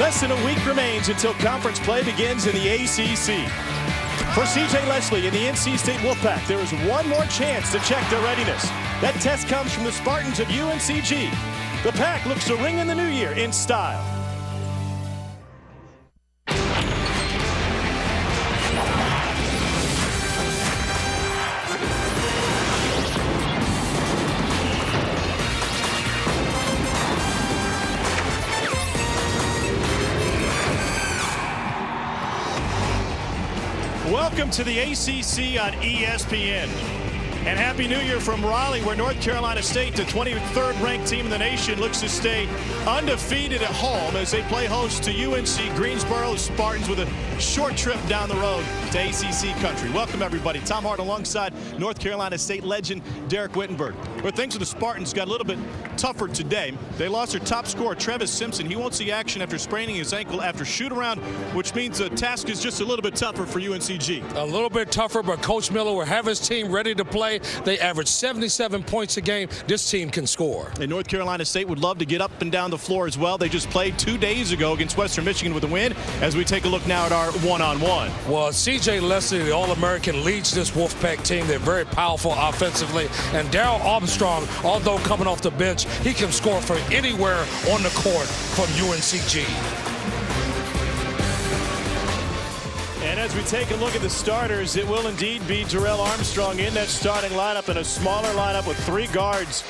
Less than a week remains until conference play begins in the ACC. For C.J. Leslie and the NC State Wolfpack, there is one more chance to check their readiness. That test comes from the Spartans of UNCG. The Pack looks to ring in the new year in style. Welcome to the ACC on ESPN. And Happy New Year from Raleigh, where North Carolina State, the 23rd ranked team in the nation, looks to stay undefeated at home as they play host to UNC Greensboro. Spartans with a short trip down the road to ACC country. Welcome, everybody. Tom Hart alongside North Carolina State legend Derek Wittenberg. Where things with the Spartans got a little bit tougher today. They lost their top scorer, Travis Simpson. He won't see action after spraining his ankle after shoot-around, which means the task is just a little bit tougher for UNCG. A little bit tougher, but Coach Miller will have his team ready to play. They average 77 points a game. This team can score. And North Carolina State would love to get up and down the floor as well. They just played 2 days ago against Western Michigan with a win. As we take a look now at our one-on-one. Well, C.J. Leslie, the All-American, leads this Wolfpack team. They're very powerful offensively. And Darryl Armstrong, although coming off the bench, he can score from anywhere on the court from UNCG. And as we take a look at the starters, it will indeed be Darrell Armstrong in that starting lineup, and a smaller lineup with 3 guards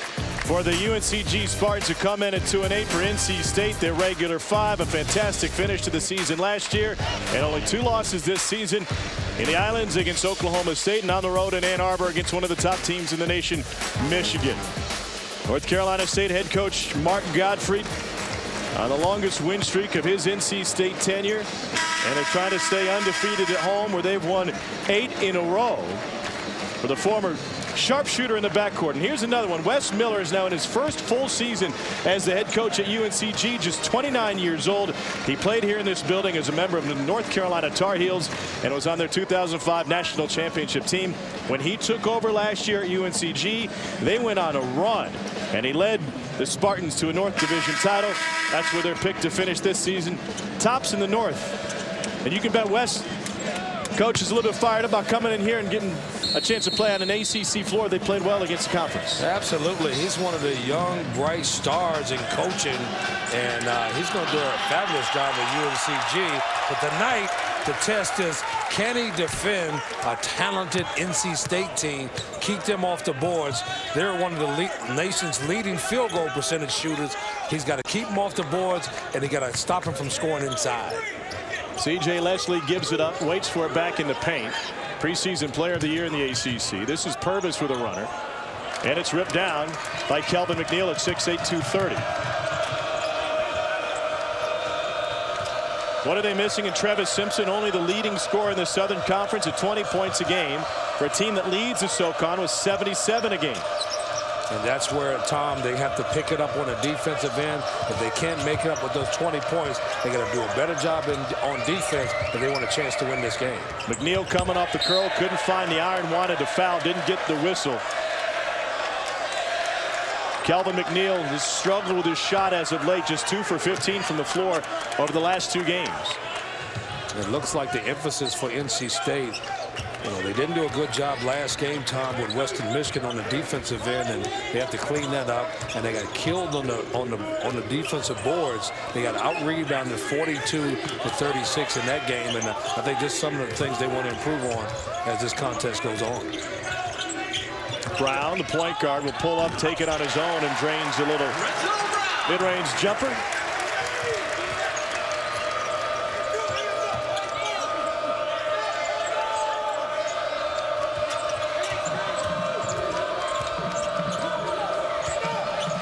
for the UNCG Spartans, who come in at 2-8 for NC State. Their regular 5, a fantastic finish to the season last year, and only 2 losses this season in the Islands against Oklahoma State, and on the road in Ann Arbor against one of the top teams in the nation, Michigan. North Carolina State head coach Mark Gottfried on the longest win streak of his NC State tenure. And they're trying to stay undefeated at home, where they've won 8 in a row for the former sharpshooter in the backcourt. And here's another one. Wes Miller is now in his first full season as the head coach at UNCG, just 29 years old. He played here in this building as a member of the North Carolina Tar Heels and was on their 2005 national championship team. When he took over last year at UNCG, they went on a run, and he led the Spartans to a North Division title. That's where they're picked to finish this season, tops in the North. And you can bet Wes, coach, is a little bit fired about coming in here and getting a chance to play on an ACC floor. They played well against the conference. Absolutely. He's one of the young, bright stars in coaching, and he's going to do a fabulous job at UNCG. But tonight, the test is, can he defend a talented NC State team, keep them off the boards? They're one of the nation's leading field goal percentage shooters. He's got to keep them off the boards, and he got to stop him from scoring inside. C.J. Leslie gives it up, waits for it back in the paint. Preseason player of the year in the ACC. This is Purvis with a runner. And it's ripped down by Kelvin McNeil at 6'8", 230. What are they missing in Travis Simpson? Only the leading scorer in the Southern Conference at 20 points a game for a team that leads the SoCon with 77 a game. And that's where, Tom, they have to pick it up on the defensive end. If they can't make it up with those 20 points, they got to do a better job on defense if they want a chance to win this game. McNeil coming off the curl, couldn't find the iron, wanted to foul, didn't get the whistle. Kelvin McNeil has struggled with his shot as of late, just 2 for 15 from the floor over the last 2 games. It looks like the emphasis for NC State, you know, they didn't do a good job last game, Tom, with Western Michigan on the defensive end, and they have to clean that up. And they got killed on the defensive boards. They got out-rebounded 42-36 in that game, and I think just some of the things they want to improve on as this contest goes on. Brown, the point guard, will pull up, take it on his own, and drains a little mid-range jumper.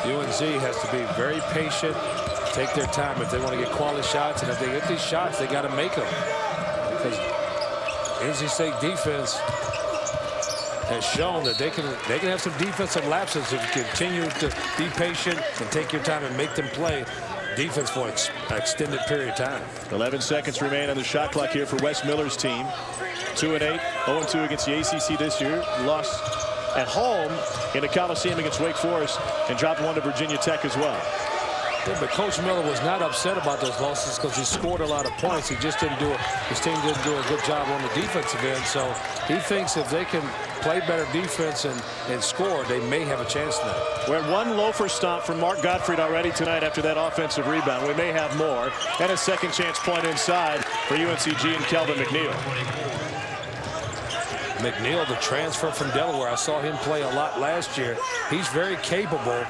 UNC has to be very patient, take their time if they want to get quality shots, and if they get these shots, they got to make them. Because NC State defense has shown that they can have some defensive lapses if you continue to be patient and take your time and make them play defense for an extended period of time. 11 seconds remain on the shot clock here for Wes Miller's team. 2-8, 0-2 against the ACC this year. Lost at home in the Coliseum against Wake Forest and dropped 1 to Virginia Tech as well. Yeah, but Coach Miller was not upset about those losses because he scored a lot of points. He just didn't do it. His team didn't do a good job on the defensive end. So he thinks if they can play better defense and score, they may have a chance now. We're at one loafer stomp from Mark Gottfried already tonight after that offensive rebound. We may have more. And a second chance point inside for UNCG and Kelvin McNeil. McNeil, the transfer from Delaware, I saw him play a lot last year. He's very capable.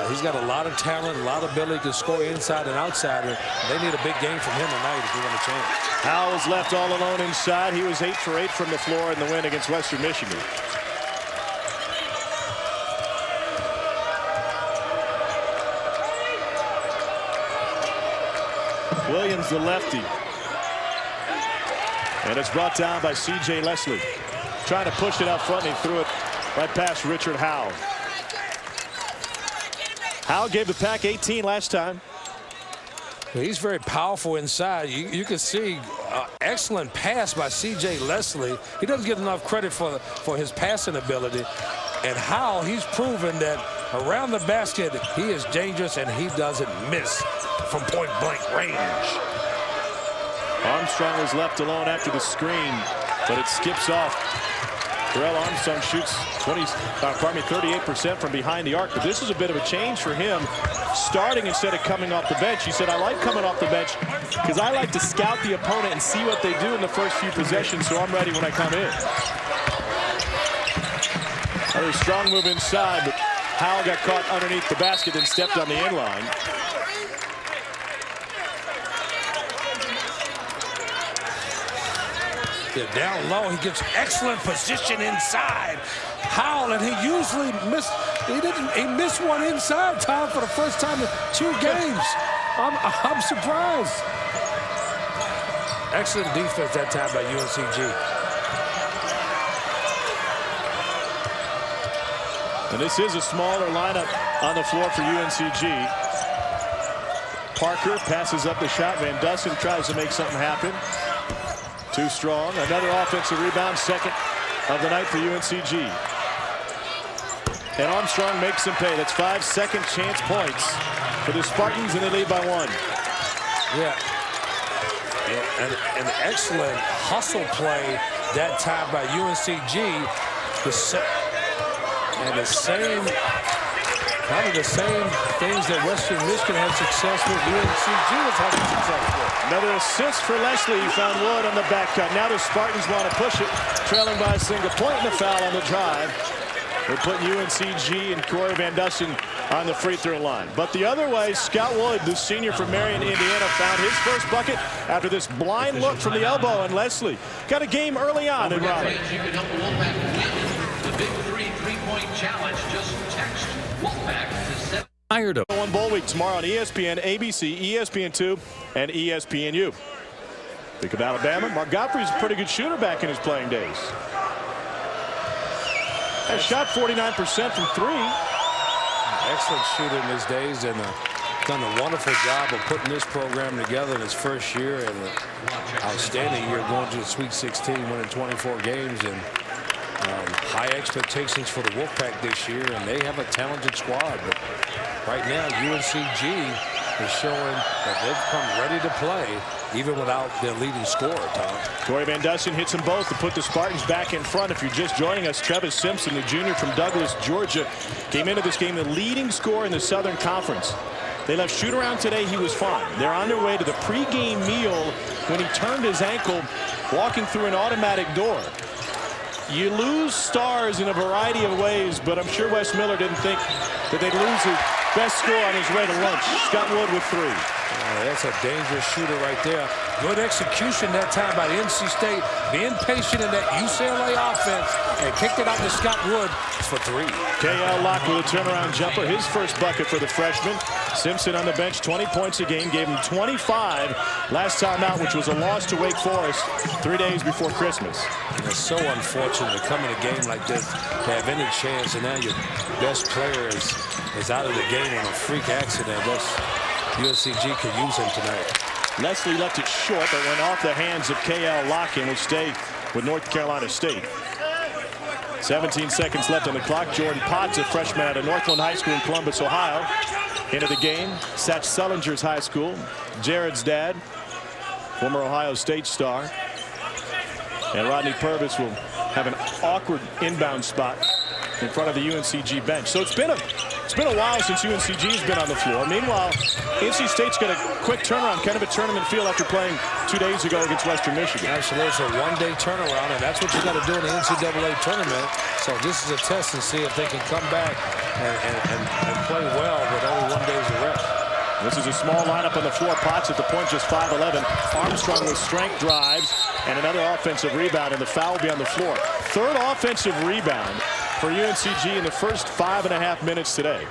He's got a lot of talent, a lot of ability to score inside and outside. And they need a big game from him tonight if they want a chance. Howell's left all alone inside. He was 8 for 8 from the floor in the win against Western Michigan. Williams, the lefty. And it's brought down by C.J. Leslie. Trying to push it out front, and he threw it right past Richard Howell. Howell gave the Pack 18 last time. He's very powerful inside. You can see excellent pass by C.J. Leslie. He doesn't get enough credit for his passing ability. And Howell, he's proven that around the basket, he is dangerous and he doesn't miss from point-blank range. Armstrong was left alone after the screen, but it skips off. Terrell Armstrong shoots 38% from behind the arc, but this is a bit of a change for him, starting instead of coming off the bench. He said, I like coming off the bench because I like to scout the opponent and see what they do in the first few possessions, so I'm ready when I come in. Another strong move inside, but Howell got caught underneath the basket and stepped on the inline. Yeah, down low, he gets excellent position inside. Howell, and he usually missed. He missed one inside, Tom, for the first time in 2 games. I'm surprised. Excellent defense that time by UNCG. And this is a smaller lineup on the floor for UNCG. Parker passes up the shot. Van Dusen tries to make something happen. Too strong. Another offensive rebound, second of the night for UNCG. And Armstrong makes them pay. That's 5 second chance points for the Spartans, and they lead by 1. Yeah. An excellent hustle play that time by UNCG. Kind of the same things that Western Michigan had success with, UNCG was having success with. Another assist for Leslie. He found Wood on the back cut. Now the Spartans want to push it, trailing by a single point, and a foul on the drive. They put UNCG and Corey Van Dusen on the free throw line. But the other way, Scott Wood, the senior from Marion, Indiana, found his first bucket after this blind look from the elbow, and Leslie got a game early on in Raleigh. You can help Wolfpack win the Big 3 3-point challenge. Just text Wolfpack to 7. Tired of one bowl week tomorrow on ESPN, ABC, ESPN2, and ESPNU. Think of Alabama. Mark Gottfried's a pretty good shooter back in his playing days. Has shot 49% from 3. Excellent shooter in his days, and done a wonderful job of putting this program together in his first year, and an outstanding year going to the Sweet 16, winning 24 games, and high expectations for the Wolfpack this year, and they have a talented squad. But right now, UNCG is showing that they've come ready to play, even without their leading scorer, Tom. Corey Van Dusen hits them both to put the Spartans back in front. If you're just joining us, Travis Simpson, the junior from Douglas, Georgia, came into this game the leading scorer in the Southern Conference. They left shoot around today. He was fine. They're on their way to the pregame meal when he turned his ankle walking through an automatic door. You lose stars in a variety of ways, but I'm sure Wes Miller didn't think that they'd lose his best score on his way to lunch. Scott Wood with 3. That's a dangerous shooter right there. Good execution that time by NC State. Being patient in that UCLA offense and kicked it out to Scott Wood for 3. K.L. Locke with a turnaround jumper. His first bucket for the freshman. Simpson on the bench, 20 points a game. Gave him 25 last time out, which was a loss to Wake Forest 3 days before Christmas. It's so unfortunate to come in a game like this to have any chance, and now your best player is out of the game on a freak accident. UNCG can use him tonight. Leslie left it short, but went off the hands of K.L. Locke and will stay with North Carolina State. 17 seconds left on the clock. Jordan Potts, a freshman out of Northland High School in Columbus, Ohio. into the game. Satch Sullinger's high school. Jared's dad, former Ohio State star. And Rodney Purvis will have an awkward inbound spot in front of the UNCG bench. So it's been a while since UNCG's been on the floor. Meanwhile, NC State's got a quick turnaround, kind of a tournament feel after playing 2 days ago against Western Michigan. Absolutely, it's a one-day turnaround, and that's what you got to do in the NCAA tournament. So this is a test and see if they can come back and play well with only 1 day's rest. This is a small lineup on the floor. Potts at the point, just 5'11". Armstrong with strength drives and another offensive rebound, and the foul will be on the floor. Third offensive rebound for UNCG in the first 5.5 minutes today.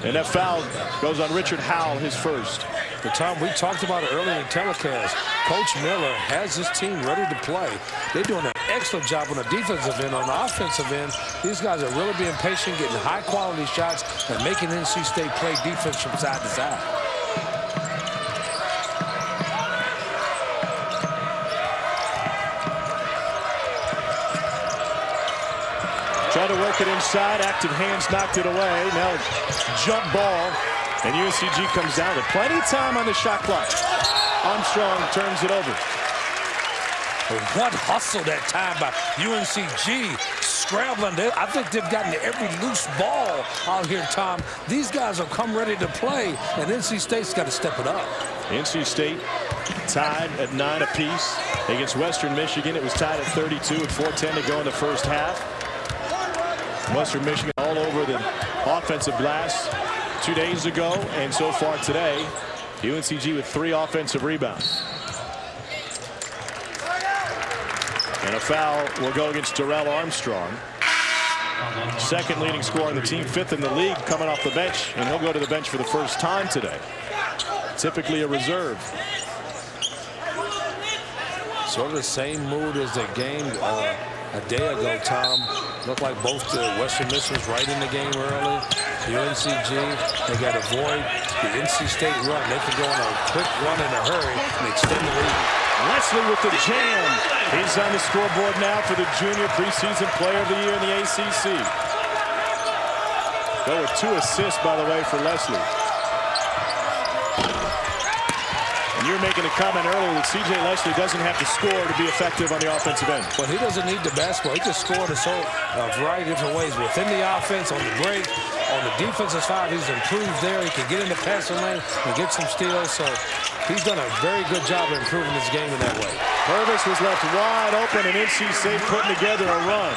And that foul goes on Richard Howell, his first. The time we talked about it earlier in the telecast, Coach Miller has his team ready to play. They're doing an excellent job on the defensive end. On the offensive end, these guys are really being patient, getting high-quality shots, and making NC State play defense from side to side. Tried to work it inside. Active hands knocked it away. Now jump ball. And UNCG comes down with plenty of time on the shot clock. Armstrong turns it over. What hustle that time by UNCG. Scrambling. I think they've gotten every loose ball out here, Tom. These guys have come ready to play, and NC State's got to step it up. NC State tied at 9 apiece against Western Michigan. It was tied at 32 with 4:10 to go in the first half. Western Michigan all over the offensive glass 2 days ago, and so far today, UNCG with 3 offensive rebounds. And a foul will go against Darrell Armstrong. Second leading scorer on the team, 5th in the league, coming off the bench, and he'll go to the bench for the first time today. Typically a reserve. Sort of the same mood as the game a day ago, Tom. Looked like both the Western Michigan's right in the game early. UNCG, they got to avoid the NC State run. They can go on a quick run in a hurry and extend the lead. Leslie with the jam. He's on the scoreboard now for the junior preseason player of the year in the ACC. Go with 2 assists, by the way, for Leslie. And you're making a comment earlier that C.J. Leslie doesn't have to score to be effective on the offensive end. Well, he doesn't need the basketball. He just scored a variety of different ways. Within the offense, on the break, on the defensive side, he's improved there. He can get in the passing lane and get some steals. So he's done a very good job of improving his game in that way. Purvis was left wide open, and NC State putting together a run.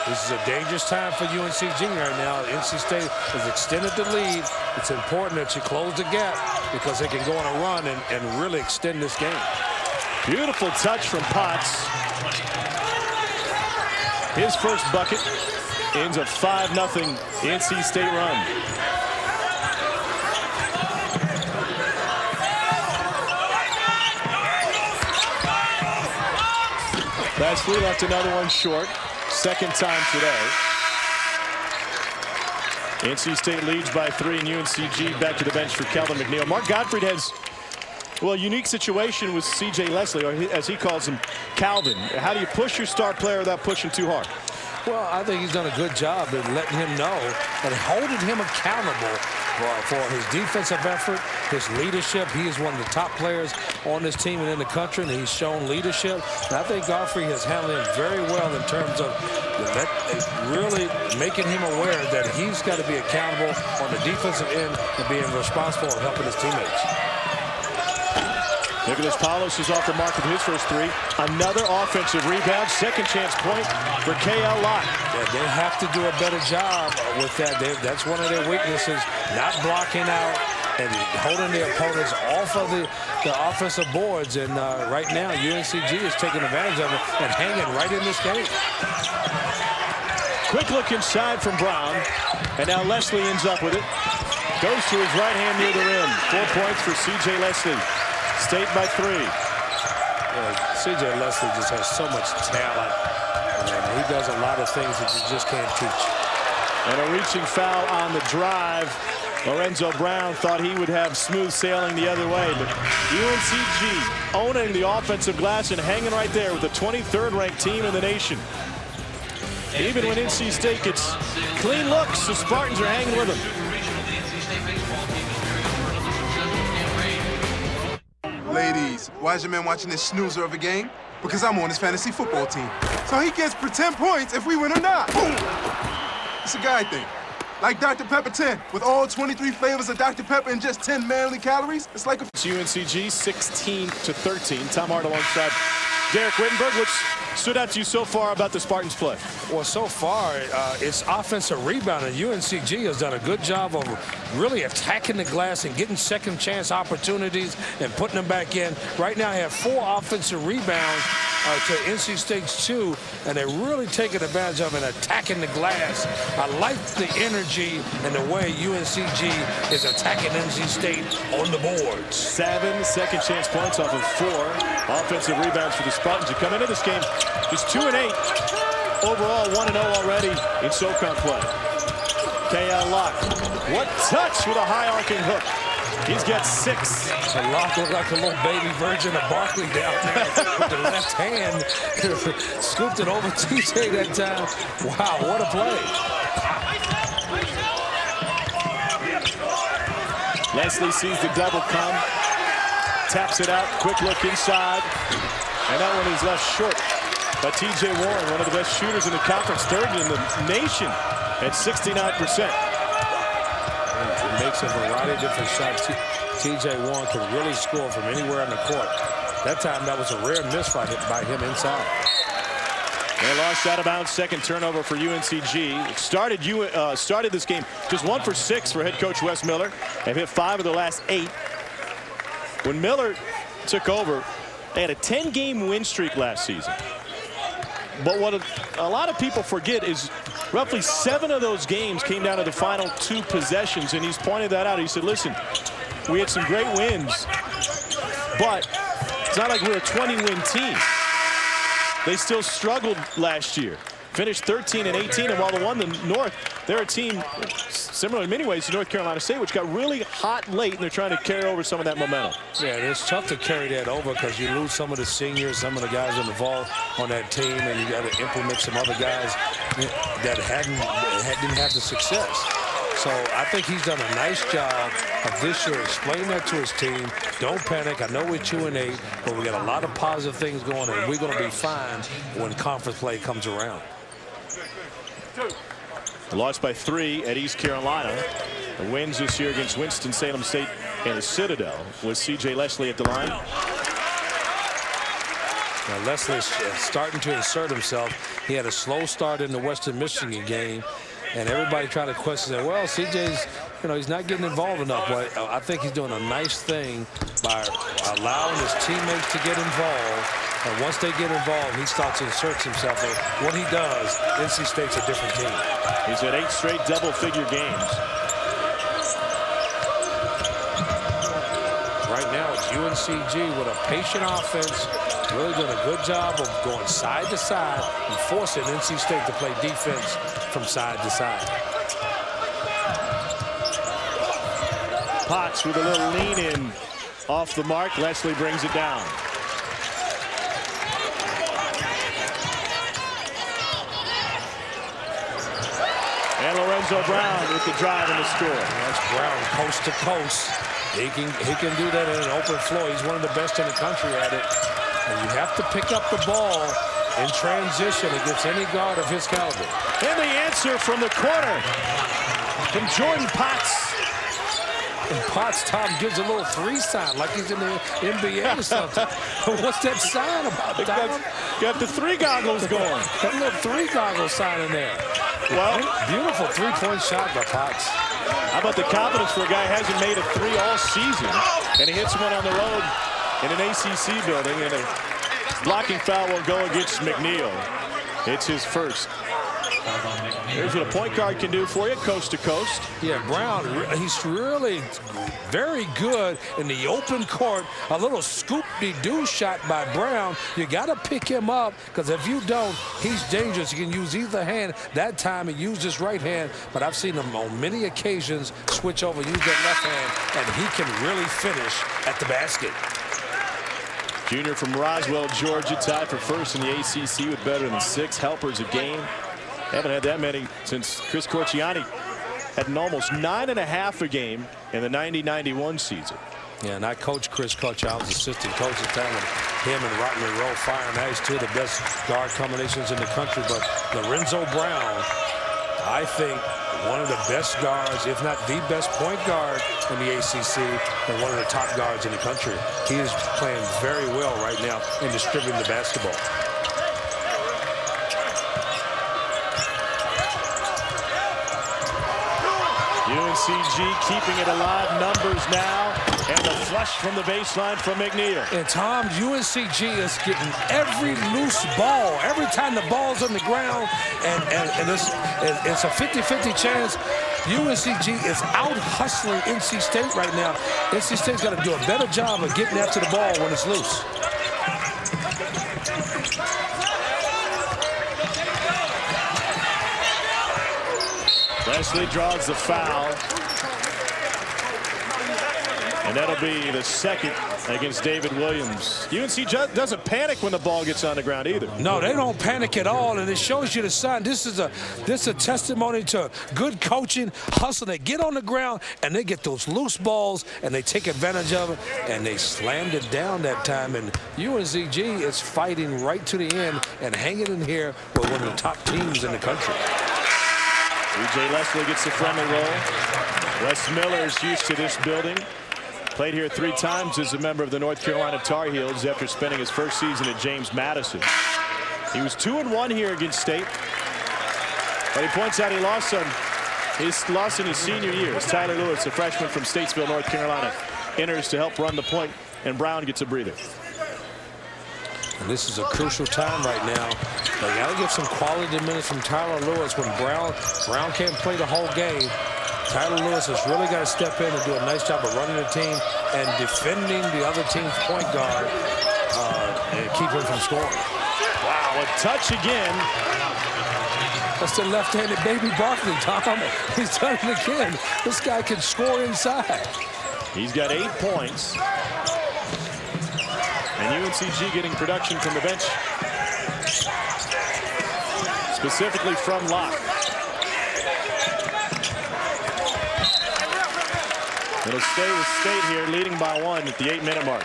This is a dangerous time for UNCG right now. NC State has extended the lead. It's important that you close the gap because they can go on a run and really extend this game. Beautiful touch from Potts. His first bucket ends a 5-0 NC State run. Leslie left another one short. Second time today. NC State leads by 3, and UNCG back to the bench for Kelvin McNeil. Mark Gottfried has, well, a unique situation with C.J. Leslie, or as he calls him, Calvin. How do you push your star player without pushing too hard? Well, I think he's done a good job of letting him know and holding him accountable for his defensive effort, his leadership. He is one of the top players on this team and in the country, and he's shown leadership. And I think Godfrey has handled him very well in terms of really making him aware that he's got to be accountable on the defensive end and being responsible and helping his teammates. Nicholas Paulos is off the mark with his first 3. Another offensive rebound. Second chance point for K.L. Lott. Yeah, they have to do a better job with that. That's one of their weaknesses, not blocking out and holding the opponents off of the offensive boards. And right now, UNCG is taking advantage of it and hanging right in this game. Quick look inside from Brown. And now Leslie ends up with it. Goes to his right hand near the rim. 4 points for C.J. Leslie. State by 3. C.J. Leslie just has so much talent. And he does a lot of things that you just can't teach. And a reaching foul on the drive. Lorenzo Brown thought he would have smooth sailing the other way, but UNCG owning the offensive glass and hanging right there with the 23rd ranked team in the nation. Even when NC State gets clean looks, the Spartans are hanging with them. Ladies, why is your man watching this snoozer of a game? Because I'm on his fantasy football team. So he gets pretend points if we win or not. Boom! It's a guy thing. Like Dr. Pepper 10, with all 23 flavors of Dr. Pepper and just 10 manly calories. It's like a... It's UNCG 16-13. Tom Hart alongside Derek Wittenberg. What's stood out to you so far about the Spartans' play? Well, so far, it's offensive rebounding. UNCG has done a good job of really attacking the glass and getting second chance opportunities and putting them back in. Right now, I have 4 offensive rebounds to NC State's 2, and they're really taking advantage of and attacking the glass. I like the energy and the way UNCG is attacking NC State on the boards. 7 second chance points off of 4 offensive rebounds for the Spartans. To come into this game, just 2-8. Overall, 1-0 already in SoCon play. KL Locke. What touch with a high arcing hook. He's got 6. Locke looked like a little baby version of Barkley down there with the left hand. Scooped it over TJ that time. Wow, what a play. Leslie sees the double come. Taps it out. Quick look inside. And that one is left short by TJ Warren, one of the best shooters in the conference, 3rd in the nation at 69%. It makes a variety of different shots. TJ Warren can really score from anywhere on the court. That time, that was a rare miss by him inside. They lost out of bounds. Second turnover for UNCG. It started this game just 1 for 6 for head coach Wes Miller. They've hit 5 of their last 8. When Miller took over, they had a 10-game win streak last season. But what a lot of people forget is roughly 7 of those games came down to the final 2 possessions, and he's pointed that out. He said, listen, we had some great wins, but it's not like we're a 20-win team. They still struggled last year. Finished 13-18, and while the one the North, they're a team similar in many ways to North Carolina State, which got really hot late, and they're trying to carry over some of that momentum. Yeah, it's tough to carry that over because you lose some of the seniors, some of the guys involved on that team, and you got to implement some other guys that didn't have the success. So I think he's done a nice job of this year explaining that to his team. Don't panic. I know we're 2-8, but we got a lot of positive things going, and we're going to be fine when conference play comes around. Lost by 3 at East Carolina. The wins this year against Winston-Salem State and the Citadel with C.J. Leslie at the line. Now Leslie's starting to insert himself. He had a slow start in the Western Michigan game, and everybody tried to question that. Well, C.J.'s, he's not getting involved enough. But I think he's doing a nice thing by allowing his teammates to get involved. And once they get involved, he starts to insert himself. And what he does, NC State's a different team. He's had 8 straight double-figure games. Right now, it's UNCG with a patient offense, really doing a good job of going side to side and forcing NC State to play defense from side to side. Potts with a little lean in off the mark. Leslie brings it down. And Lorenzo Brown with the drive and the score. That's Brown coast to coast. He can do that in an open floor. He's one of the best in the country at it. And you have to pick up the ball in transition against any guard of his caliber. And the answer from the corner from Jordan Potts. And Potts, Tom, gives a little 3 sign like he's in the NBA or something. What's that sign about, Tom? Got the 3 goggles going. That little 3 goggles sign in there. Well, beautiful 3-point shot by Potts. How about the confidence for a guy who hasn't made a 3 all season, and he hits one on the road in an ACC building, and a blocking foul will go against McNeil. It's his first. Here's what a point guard can do for you, coast to coast. Yeah, Brown, he's really very good in the open court. A little scoop-de-doo shot by Brown. You got to pick him up, because if you don't, he's dangerous. You can use either hand. That time he used his right hand, but I've seen him on many occasions switch over, use that left hand, and he can really finish at the basket. Junior from Roswell, Georgia, tied for first in the ACC with better than 6 helpers a game. Haven't had that many since Chris Corciani had an almost 9.5 a game in the 90-91 season. Yeah, and I coached Chris Corciani. I was assistant coach at the time, and him and Rodney Rowe Fire and Ice, two of the best guard combinations in the country. But Lorenzo Brown, I think, one of the best guards, if not the best point guard in the ACC, and one of the top guards in the country. He is playing very well right now in distributing the basketball. UNCG keeping it alive, numbers now, and the flush from the baseline from McNeil. And Tom, UNCG is getting every loose ball. Every time the ball's on the ground, and it's a 50-50 chance. UNCG is out hustling NC State right now. NC State's got to do a better job of getting after the ball when it's loose. Leslie draws the foul. And that'll be the second against David Williams. UNC doesn't panic when the ball gets on the ground either. No, they don't panic at all, and it shows you the sign. This is a testimony to good coaching, hustle. They get on the ground, and they get those loose balls, and they take advantage of it, and they slammed it down that time. And UNCG is fighting right to the end and hanging in here with one of the top teams in the country. E.J. Leslie gets the friendly roll. Wes Miller is used to this building. Played here 3 times as a member of the North Carolina Tar Heels after spending his first season at James Madison. He was 2-1 here against State. But he points out he lost in his senior year. As Tyler Lewis, a freshman from Statesville, North Carolina, enters to help run the point, and Brown gets a breather. And this is a crucial time right now. They got to get some quality minutes from Tyler Lewis when Brown can't play the whole game. Tyler Lewis has really got to step in and do a nice job of running the team and defending the other team's point guard and keep him from scoring. Wow, a touch again. That's the left-handed baby Barkley, Tom. He's done it again. This guy can score inside. He's got 8 points. And UNCG getting production from the bench. Specifically from Locke. It'll stay with State here, leading by 1 at the 8-minute mark.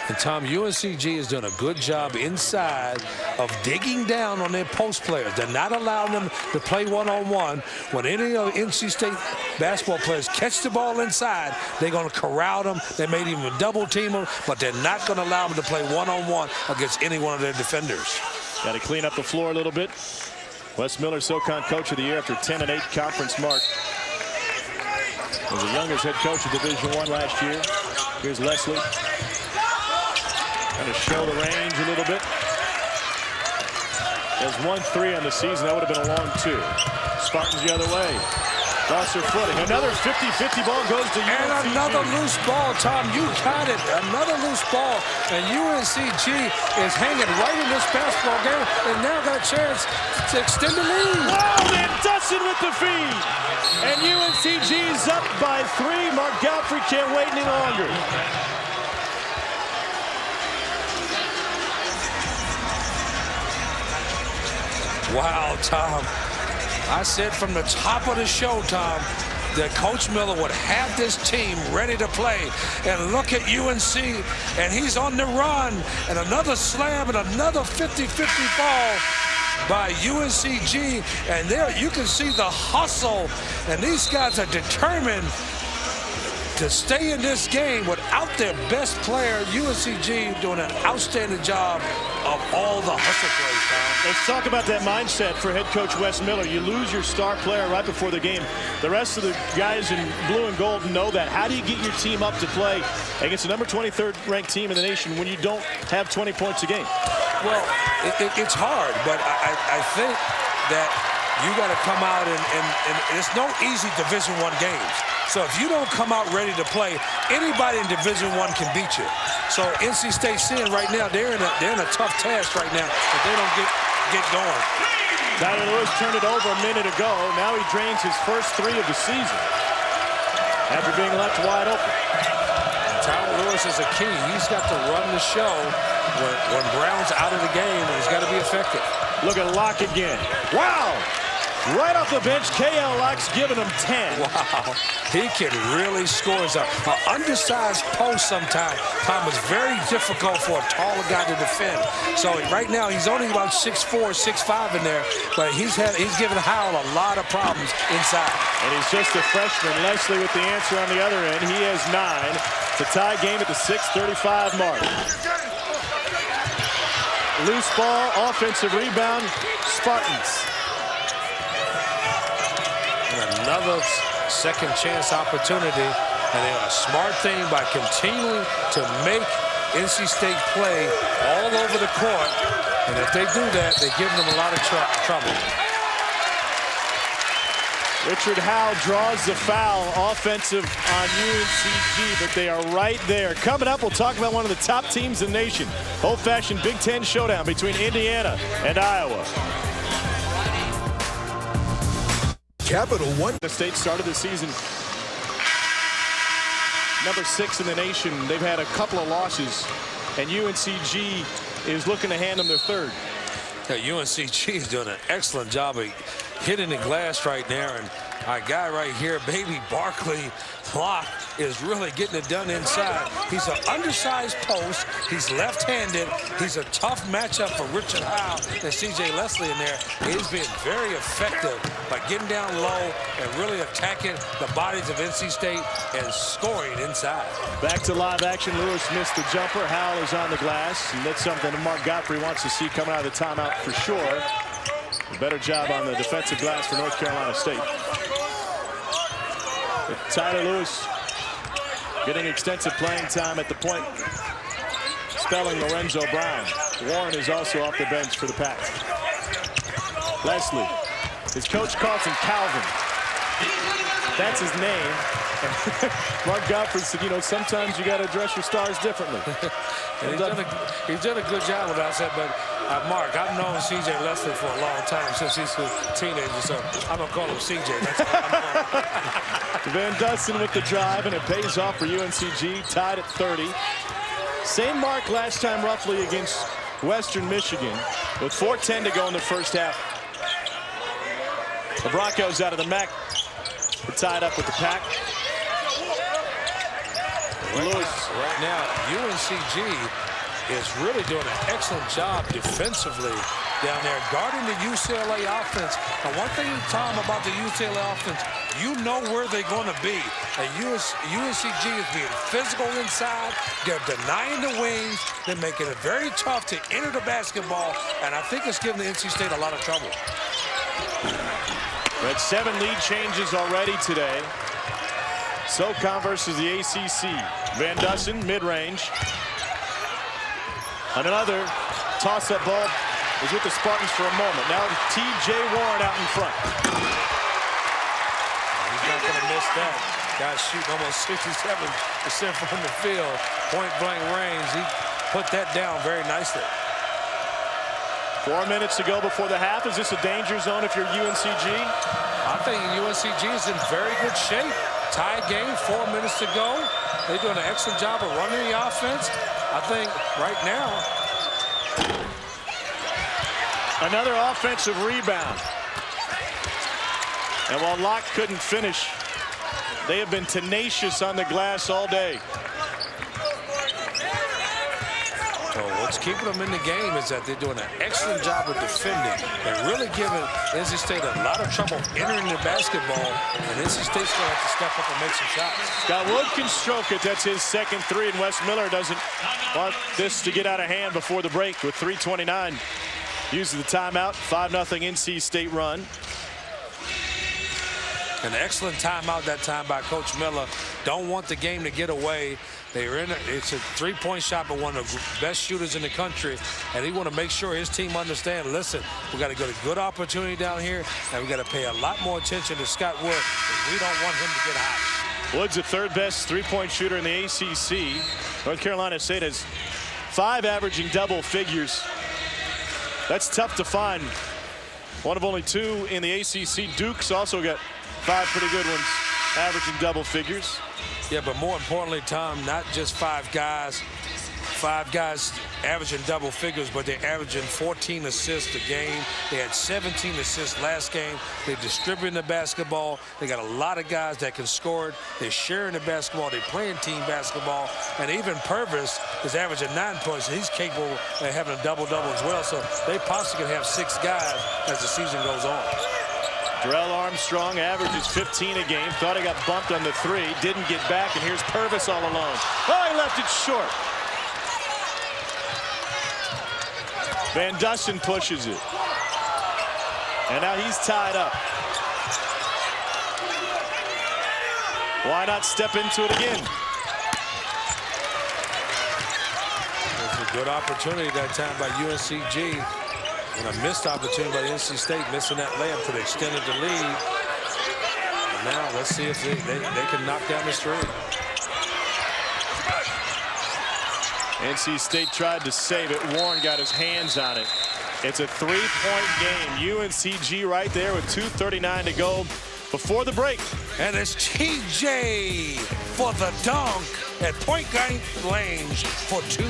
And Tom, UNCG is doing a good job inside of digging down on their post players. They're not allowing them to play one-on-one. When any of the NC State basketball players catch the ball inside, they're going to corral them. They may even double team them, but they're not going to allow them to play one-on-one against any one of their defenders. Got to clean up the floor a little bit. Wes Miller, SoCon Coach of the Year after 10-8 conference mark. Was the youngest head coach of Division I last year. Here's Leslie. Trying to show the range a little bit. There's 1-3 on the season. That would have been a long 2. Spartans the other way. Lost their footing. Another 50-50 ball goes to UNCG. And another loose ball, Tom. You got it. Another loose ball. And UNCG is hanging right in this basketball game and now got a chance to extend the lead. Wow, Van Dussen with the feed. And UNCG is up by 3. Mark Godfrey can't wait any longer. Wow, Tom. I said from the top of the show, Tom, that Coach Miller would have this team ready to play. And look at UNC, and he's on the run. And another slam and another 50-50 ball by UNCG. And there you can see the hustle. And these guys are determined to stay in this game without their best player. UNCG doing an outstanding job of all the hustle plays, Tom. Let's talk about that mindset for head coach Wes Miller. You lose your star player right before the game. The rest of the guys in blue and gold know that. How do you get your team up to play against the number 23rd ranked team in the nation when you don't have 20 points a game? Well, it's hard, but I think that you got to come out and it's no easy Division I games. So if you don't come out ready to play, anybody in Division I can beat you. So NC State seeing right now they're in a tough task right now if they don't get going. Tyler Lewis turned it over a minute ago. Now he drains his first 3 of the season after being left wide open. Tyler Lewis is a key. He's got to run the show when Brown's out of the game, and he's got to be effective. Look at Locke again. Wow! Right off the bench, K.L. Locke's giving him 10. Wow, he can really score. An undersized post sometimes is very difficult for a taller guy to defend. So right now he's only about 6'4", 6'5" in there, but he's given Howell a lot of problems inside. And he's just a freshman. Leslie with the answer on the other end. He has 9 to tie game at the 6:35 mark. Loose ball, offensive rebound, Spartans. Another second chance opportunity, and a smart thing by continuing to make NC State play all over the court. And if they do that, they give them a lot of trouble. Richard Howell draws the foul, offensive on UNCG, but they are right there. Coming up, we'll talk about one of the top teams in the nation. Old-fashioned Big Ten showdown between Indiana and Iowa. Capital One. The State started the season number 6 in the nation. They've had a couple of losses, and UNCG is looking to hand them their 3rd. Yeah, UNCG is doing an excellent job of hitting the glass right there, and our guy right here, baby Barkley Locke, is really getting it done inside. He's an undersized post. He's left-handed. He's a tough matchup for Richard Howell and C.J. Leslie in there. He's been very effective by getting down low and really attacking the bodies of NC State and scoring inside. Back to live action. Lewis missed the jumper. Howell is on the glass, and that's something that Mark Godfrey wants to see coming out of the timeout for sure. A better job on the defensive glass for North Carolina State. Tyler Lewis getting extensive playing time at the point, spelling Lorenzo Brown. Warren is also off the bench for the Pack. Leslie. His coach calls him Calvin. That's his name. Mark Godfrey said, you know, sometimes you got to address your stars differently. And he's done a good job with that. I said, but Mark, I've known C.J. Leslie for a long time, since he's a teenager, so I'm going to call him C.J. That's all I'm calling. Van Dusen with the drive, and it pays off for UNCG, tied at 30. Same mark last time roughly against Western Michigan, with 4:10 to go in the first half. The Broncos out of the MAC are tied up with the Pack. Right now, UNCG is really doing an excellent job defensively down there, guarding the UCLA offense. And one thing, Tom, about the UCLA offense, you know where they're going to be. And UNCG is being physical inside. They're denying the wings. They're making it very tough to enter the basketball. And I think it's giving the NC State a lot of trouble. We had 7 lead changes already today. SoCon versus the ACC. Van Dusen, mid-range. Another toss-up ball is with the Spartans for a moment. Now T.J. Warren out in front. He's not going to miss that. Guys shooting almost 67% from the field. Point-blank range. He put that down very nicely. 4 minutes to go before the half. Is this a danger zone if you're UNCG? I think UNCG is in very good shape. Tie game, 4 minutes to go. They're doing an excellent job of running the offense. I think right now. Another offensive rebound. And while Locke couldn't finish, they have been tenacious on the glass all day. So what's keeping them in the game is that they're doing an excellent job of defending and really giving NC State a lot of trouble entering the basketball. And NC State's going to have to step up and make some shots. Scott Wood can stroke it. That's his second 3, and Wes Miller doesn't want this to get out of hand before the break with 3:29. Uses the timeout. 5-0 NC State run. An excellent timeout that time by Coach Miller. Don't want the game to get away. It's a 3-point shot by one of the best shooters in the country, and he want to make sure his team understand, listen, we got to get a good opportunity down here, and we got to pay a lot more attention to Scott Wood, because we don't want him to get hot. Wood's the 3rd best 3-point shooter in the ACC. North Carolina State has 5 averaging double figures. That's tough to find. One of only 2 in the ACC. Duke's also got 5 pretty good ones averaging double figures. Yeah, but more importantly, Tom, not just five guys averaging double figures, but they're averaging 14 assists a game. They had 17 assists last game. They're distributing the basketball. They got a lot of guys that can score it. They're sharing the basketball. They're playing team basketball. And even Purvis is averaging 9 points, and he's capable of having a double-double as well. So they possibly can have 6 guys as the season goes on. Darrell Armstrong averages 15 a game. Thought he got bumped on the 3. Didn't get back, and here's Purvis all alone. Oh, he left it short. Van Dusen pushes it. And now he's tied up. Why not step into it again? It's a good opportunity that time by UNCG. And a missed opportunity by NC State, missing that layup could have extended the lead. And now let's see if they can knock down the streak. NC State tried to save it. Warren got his hands on it. It's a 3-point game. UNCG right there with 2:39 to go before the break. And it's TJ for the dunk at point blank range for 2.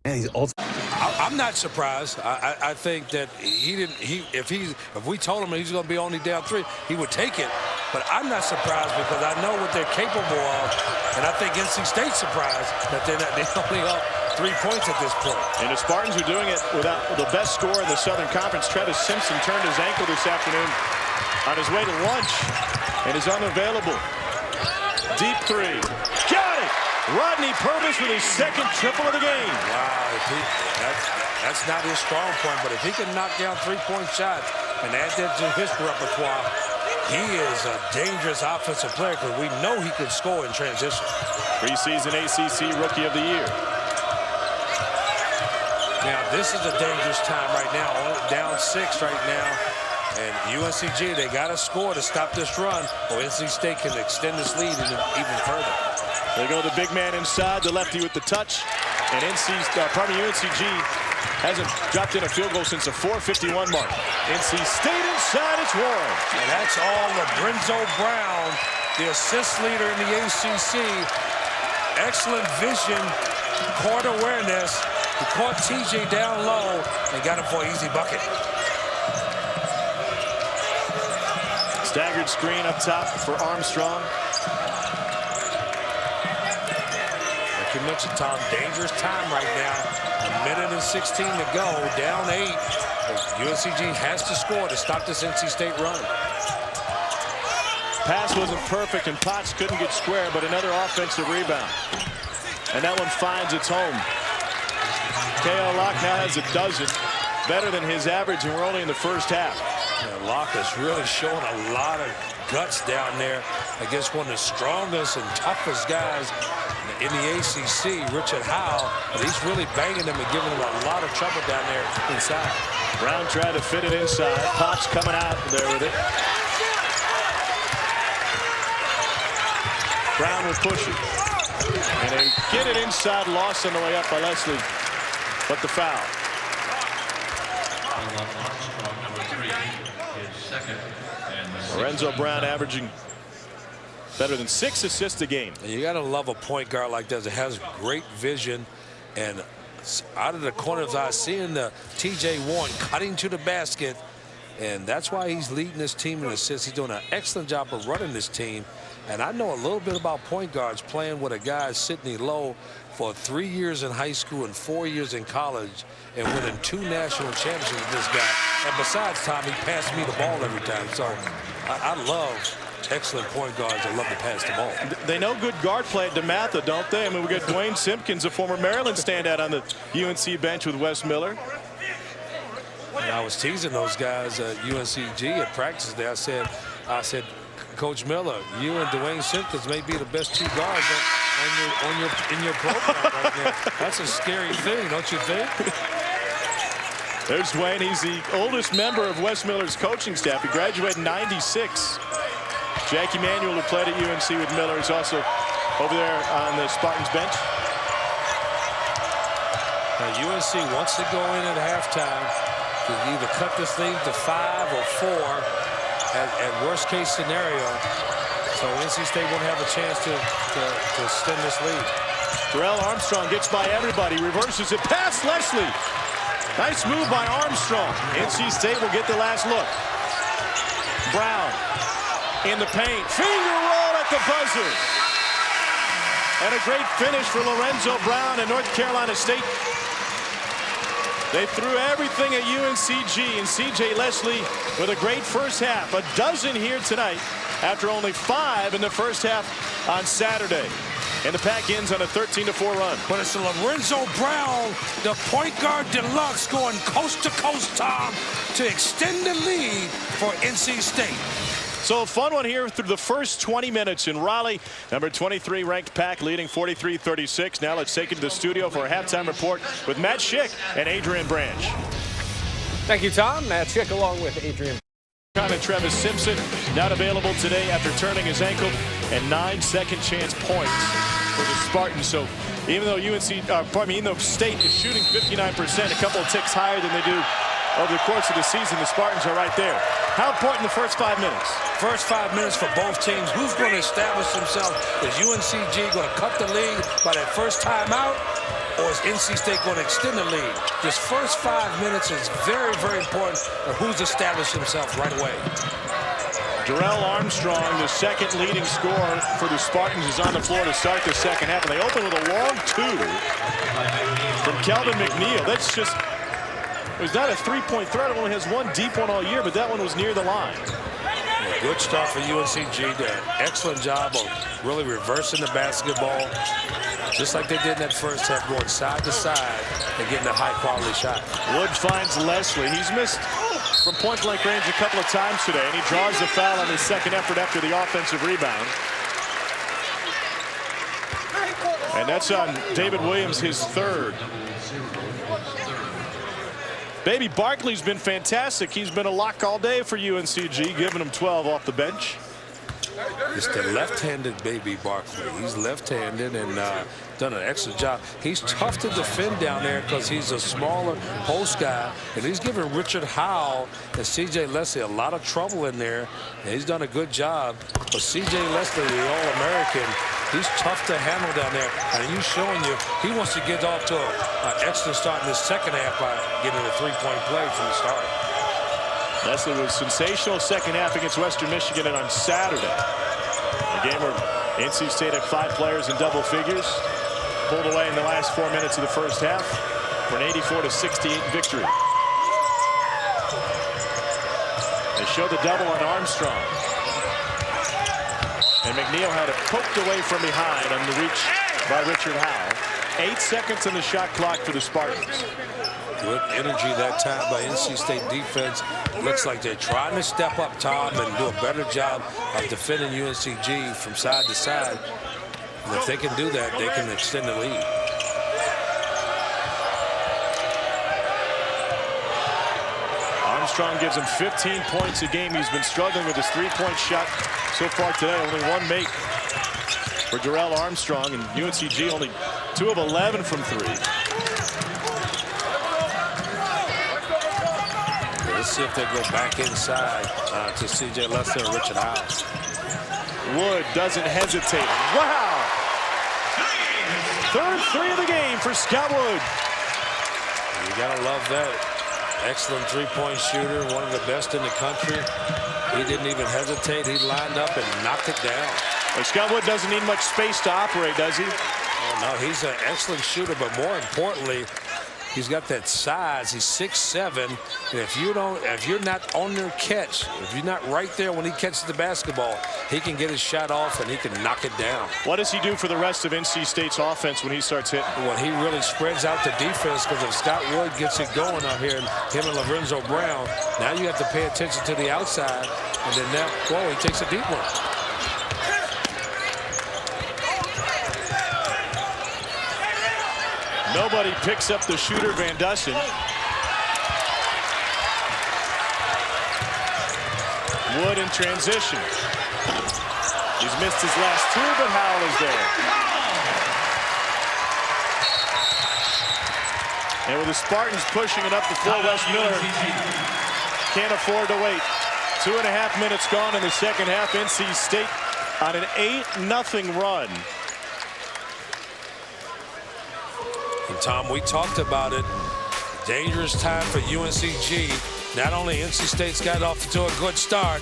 And he's also I'm not surprised. I think that if we told him he's going to be only down 3, he would take it. But I'm not surprised because I know what they're capable of, and I think NC State's surprised that they're only up 3 points at this point. And the Spartans are doing it without the best scorer in the Southern Conference. Travis Simpson turned his ankle this afternoon on his way to lunch and is unavailable. Deep 3. Got it! Rodney Purvis with his 2nd triple of the game. Wow, that's not his strong point, but if he can knock down 3-point shots and add that to his repertoire, he is a dangerous offensive player because we know he can score in transition. Preseason ACC Rookie of the Year. Now, this is a dangerous time right now. Down 6 right now. And UNCG, they got to score to stop this run, or NC State can extend this lead even further. They go the big man inside, the lefty with the touch. And UNCG hasn't dropped in a field goal since the 4:51 mark. NC State inside, it's Warren. And that's all Lorenzo Brown, the assist leader in the ACC. Excellent vision, court awareness. He caught TJ down low and got him for an easy bucket. Staggered screen up top for Armstrong. Like you mentioned, Tom, dangerous time right now. 1:16 to go, down 8. UNCG has to score to stop this NC State run. Pass wasn't perfect, and Potts couldn't get square, but another offensive rebound. And that one finds its home. K.L. Locke now has a dozen, better than his average, and we're only in the first half. Yeah, Locke is really showing a lot of guts down there against one of the strongest and toughest guys in the ACC, Richard Howell. And he's really banging him and giving him a lot of trouble down there inside. Brown tried to fit it inside. Potts coming out there with it. Brown will push it. And they get it inside, lost on the way up by Leslie. But the foul. Lorenzo Brown averaging better than 6 assists a game. And you got to love a point guard like that. It has great vision, and out of the corner of his eye, seeing the TJ Warren cutting to the basket, and that's why he's leading this team in assists. He's doing an excellent job of running this team. And I know a little bit about point guards, playing with a guy, Sidney Lowe, for 3 years in high school and 4 years in college, and winning 2 national championships with this guy. And besides, Tom, he passed me the ball every time. So I love excellent point guards that love to pass the ball. They know good guard play at DeMatha, don't they? I mean, we got Dwayne Simpkins, a former Maryland standout on the UNC bench with Wes Miller. And I was teasing those guys at UNCG at practice there. I said, Coach Miller, you and Dwayne Simpkins may be the best 2 guards in your program right now. That's a scary thing, don't you think? There's Dwayne. He's the oldest member of Wes Miller's coaching staff. He graduated in '96. Jackie Manuel, who played at UNC with Miller, is also over there on the Spartans bench. Now, UNC wants to go in at halftime to either cut this lead to 5 or 4. at worst case scenario. So NC State won't have a chance to extend this lead. Terrell Armstrong gets by everybody, reverses it past Leslie. Nice move by Armstrong. NC State will get the last look. Brown in the paint, finger roll at the buzzer. And a great finish for Lorenzo Brown and North Carolina State. They threw everything at UNCG, and C.J. Leslie with a great first half. A dozen here tonight after only 5 in the first half on Saturday. And the pack ends on a 13-4 run. But it's Lorenzo Brown, the point guard deluxe, going coast to coast, Tom, to extend the lead for NC State. So a fun one here through the first 20 minutes in Raleigh. Number 23 ranked Pack leading 43-36. Now let's take it to the studio for a halftime report with Matt Schick and Adrian Branch. Thank you, Tom. Matt Schick along with Adrian. And Travis Simpson not available today after turning his ankle, and 9 second chance points for the Spartans. So even though even though State is shooting 59%, a couple of ticks higher than they do over the course of the season, the Spartans are right there. How important the first 5 minutes? First 5 minutes for both teams. Who's going to establish himself? Is UNCG going to cut the lead by that first time out? Or is NC State going to extend the lead? This first 5 minutes is very, very important for who's established himself right away. Terrell Armstrong, the second leading scorer for the Spartans, is on the floor to start the second half. And they open with a long 2 from Kelvin McNeil. That's just, it was not a three-point threat. It only has 1 deep one all year, but that one was near the line. Good start for UNCG. Did an excellent job of really reversing the basketball, just like they did in that first half, going side to side and getting a high-quality shot. Wood finds Leslie. He's missed from point-blank range a couple of times today, and he draws the foul on his second effort after the offensive rebound. And that's on David Williams, his third. Baby Barkley's been fantastic. He's been a lock all day for UNCG, giving him 12 off the bench. It's the left-handed Baby Barkley. He's left-handed and done an excellent job. He's tough to defend down there because he's a smaller post guy, and he's giving Richard Howell and C.J. Leslie a lot of trouble in there, and he's done a good job. But C.J. Leslie, the All-American, he's tough to handle down there, and he's showing you he wants to get off to an excellent start in the second half by getting a three-point play from the start. Leslie was sensational second half against Western Michigan and on Saturday. A game where NC State had 5 players in double figures. Pulled away in the last 4 minutes of the first half for an 84-68 victory. They showed the double on Armstrong. And McNeil had it poked away from behind on the reach by Richard Howell. 8 seconds on the shot clock for the Spartans. Good energy that time by NC State defense. Looks like they're trying to step up, Tom, and do a better job of defending UNCG from side to side. And if they can do that, they can extend the lead. Armstrong gives him 15 points a game. He's been struggling with his three-point shot so far today. Only 1 make for Terrell Armstrong, and UNCG only 2 of 11 from 3. Let's see if they go back inside to C.J. Leslie and Richard Howell. Wood doesn't hesitate. Wow! Third 3 of the game for Scott Wood. You gotta love that. Excellent three-point shooter, one of the best in the country. He didn't even hesitate. He lined up and knocked it down. Well, Scott Wood doesn't need much space to operate, does he? Oh, no, he's an excellent shooter, but more importantly, he's got that size. He's 6'7", and if you're not on their catch, if you're not right there when he catches the basketball, he can get his shot off and he can knock it down. What does he do for the rest of NC State's offense when he starts hitting? Well, he really spreads out the defense, because if Scott Wood gets it going out here, him and Lorenzo Brown, now you have to pay attention to the outside, and then now, whoa, he takes a deep one. Nobody picks up the shooter, Van Dusen. Wood in transition. He's missed his last 2, but Howell is there. And with the Spartans pushing it up the floor, Wes Miller can't afford to wait. 2.5 minutes gone in the second half. NC State on an 8-0 run. And Tom, we talked about it. Dangerous time for UNCG. Not only NC State's got off to a good start,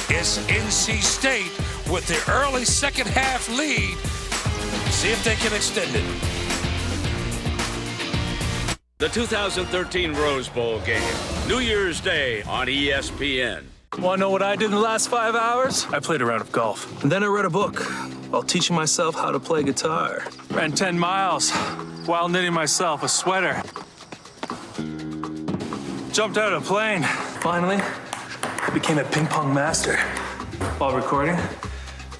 it's NC State with the early second half lead. See if they can extend it. The 2013 Rose Bowl game, New Year's Day on ESPN. Want to know what I did in the last 5 hours? I played a round of golf. And then I read a book while teaching myself how to play guitar. Ran 10 miles while knitting myself a sweater. Jumped out of a plane. Finally, I became a ping pong master while recording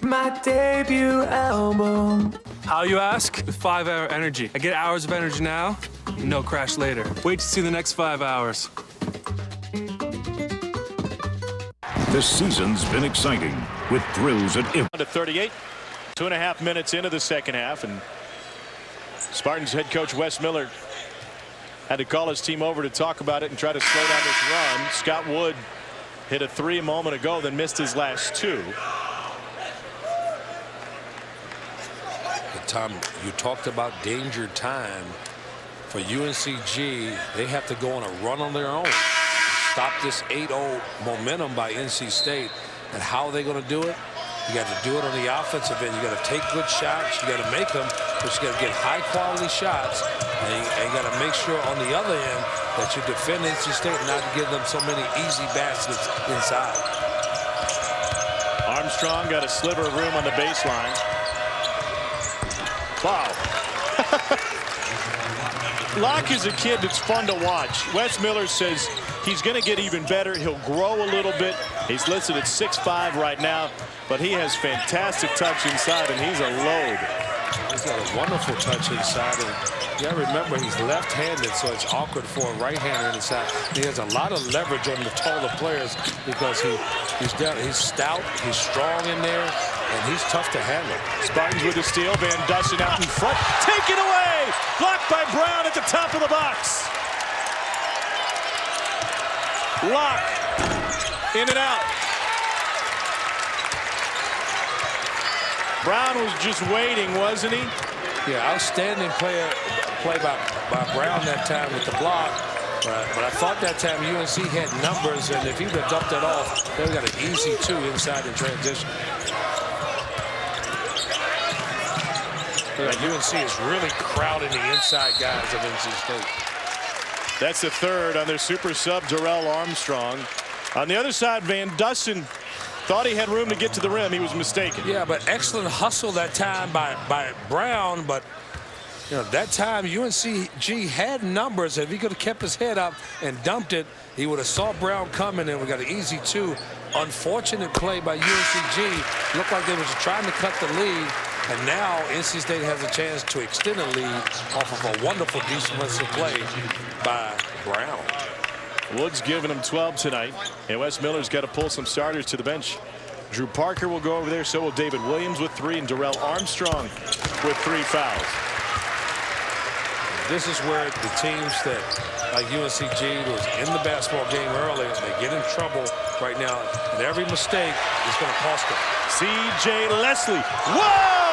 my debut album. How, you ask? With 5-hour energy. I get hours of energy now, no crash later. Wait to see the next 5 hours. This season's been exciting with thrills at every. To 38, 2.5 minutes into the second half, and Spartans head coach Wes Miller had to call his team over to talk about it and try to slow down this run. Scott Wood hit a 3 a moment ago, then missed his last 2. But Tom, you talked about danger time for UNCG. They have to go on a run on their own. Stop this 8-0 momentum by NC State. And how are they going to do it? You got to do it on the offensive end. You got to take good shots. You got to make them, but you got to get high quality shots. And you got to make sure on the other end that you defend NC State and not give them so many easy baskets inside. Armstrong got a sliver of room on the baseline. Wow. Locke is a kid that's fun to watch. Wes Miller says he's going to get even better. He'll grow a little bit. He's listed at 6'5" right now, but he has fantastic touch inside, and he's a load. He's got a wonderful touch inside. And you got to remember, he's left-handed, so it's awkward for a right-hander inside. He has a lot of leverage on the taller players because he's stout, he's strong in there, and he's tough to handle. Spartans with the steal. Van Dusen out in front. Taken away! Blocked by Brown at the top of the box. Locke in and out. Brown was just waiting, wasn't he? Yeah, outstanding play by Brown that time with the block. But I thought that time UNC had numbers, and if he would have dumped that off, they would have got an easy 2 inside in transition. UNC is really crowding the inside guys of NC State. That's the third on their super sub, Darrell Armstrong. On the other side, Van Dusen thought he had room to get to the rim. He was mistaken. Yeah, but excellent hustle that time by Brown. But you know, that time UNCG had numbers. If he could have kept his head up and dumped it, he would have saw Brown coming, and we got an easy 2. Unfortunate play by UNCG. Looked like they was trying to cut the lead, and now NC State has a chance to extend the lead off of a wonderful defensive play by Brown. Wood's giving him 12 tonight, and Wes Miller's got to pull some starters to the bench. Drew Parker will go over there, so will David Williams with 3, and Darrell Armstrong with 3 fouls. This is where the teams that, like UNCG, was in the basketball game early, they get in trouble right now, and every mistake is going to cost them. C.J. Leslie. Whoa!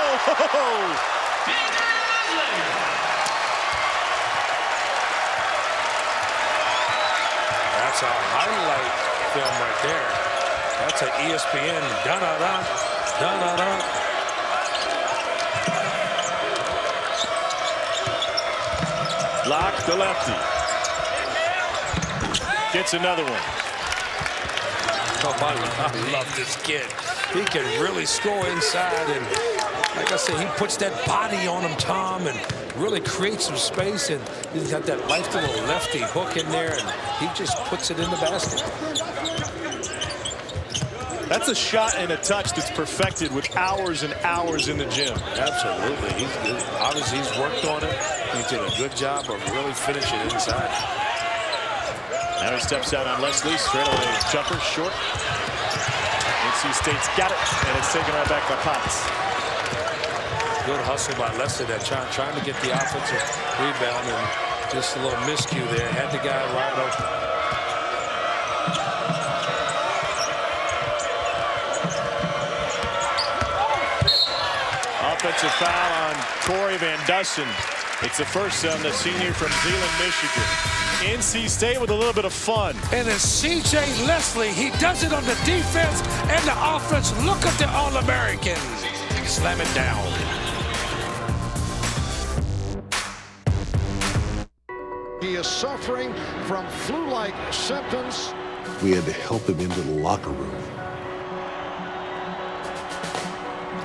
That's a highlight film right there. That's an ESPN da-da-da, da-da-da. Locke, the lefty. Gets another one. Oh, I love this kid. He can really score inside, and like I said, he puts that body on him, Tom, and really creates some space, and he's got that nice little lefty hook in there, and he just puts it in the basket. That's a shot and a touch that's perfected with hours and hours in the gym. Absolutely. Obviously, he's worked on it. He did a good job of really finishing inside. Now he steps out on Leslie. Straight away jumper, short. NC State's got it, and it's taken right back by Potts. Good hustle by Leslie that trying to get the offensive rebound, and just a little miscue there. Had the guy wide open. offensive foul on Corey Van Dussen. It's the first on the senior from Zeeland, Michigan. NC State with a little bit of fun. And it's C.J. Leslie. He does it on the defense and the offense. Look at the All-Americans. Slam it down. He is suffering from flu-like symptoms. We had to help him into the locker room.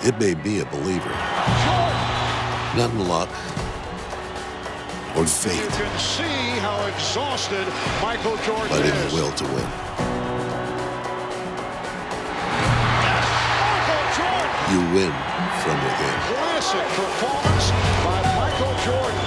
It made me a believer. Not in luck or fate. You can see how exhausted Michael Jordan but in is. the will to win. Michael Jordan! You win from within. Classic performance by Michael Jordan.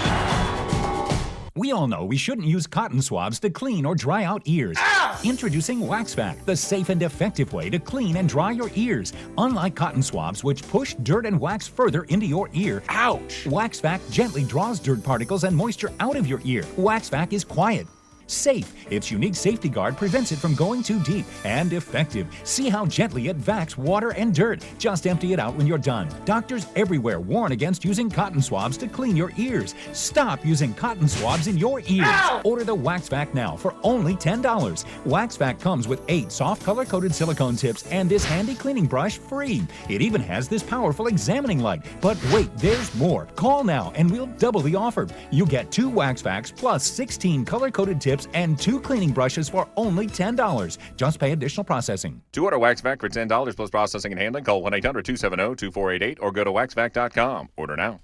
We all know we shouldn't use cotton swabs to clean or dry out ears. Introducing WaxVac, the safe and effective way to clean and dry your ears. Unlike cotton swabs, which push dirt and wax further into your ear. Ouch! WaxVac gently draws dirt particles and moisture out of your ear. WaxVac is quiet, safe. Its unique safety guard prevents it from going too deep, and effective. See how gently it vacs water and dirt. Just empty it out when you're done. Doctors everywhere warn against using cotton swabs to clean your ears. Stop using cotton swabs in your ears. Ow! Order the WaxVac now for only $10. WaxVac comes with 8 soft color-coded silicone tips and this handy cleaning brush free. It even has this powerful examining light. But wait, there's more. Call now and we'll double the offer. You get 2 WaxVacs plus 16 color-coded tips and 2 cleaning brushes for only $10. Just pay additional processing. To order WaxVac for $10 plus processing and handling, call 1-800-270-2488 or go to waxvac.com. Order now.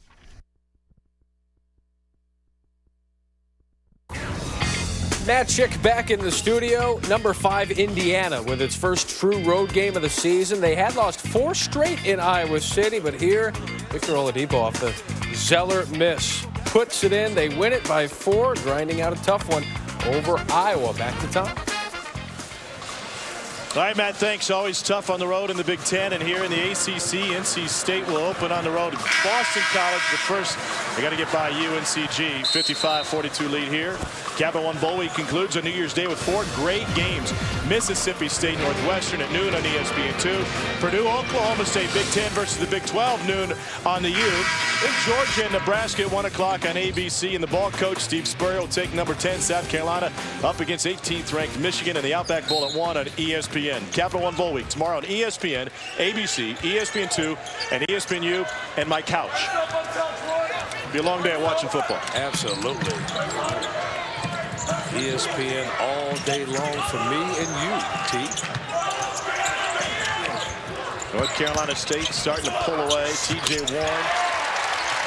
Matt Chick back in the studio. Number 5, Indiana, with its first true road game of the season. They had lost 4 straight in Iowa City, but here, Victor Oladipo off the Zeller miss puts it in. They win it by 4, grinding out a tough one over Iowa. Back to Tom. All right, Matt, thanks. Always tough on the road in the Big Ten, and here in the ACC, NC State will open on the road. Boston College, but first, they got to get by UNCG. 55-42 lead here. Capital One Bowl Week concludes on New Year's Day with 4 great games. Mississippi State Northwestern at noon on ESPN2. Purdue, Oklahoma State, Big Ten versus the Big 12, noon on the U. In Georgia and Nebraska at 1 o'clock on ABC. And the ball coach, Steve Spurrier, will take number 10, South Carolina, up against 18th ranked Michigan in the Outback Bowl at 1 on ESPN. Capital One Bowl Week tomorrow on ESPN, ABC, ESPN2, and ESPNU, and my couch. It'll be a long day of watching football. Absolutely. ESPN all day long for me and you, T. North Carolina State starting to pull away. T.J. Warren.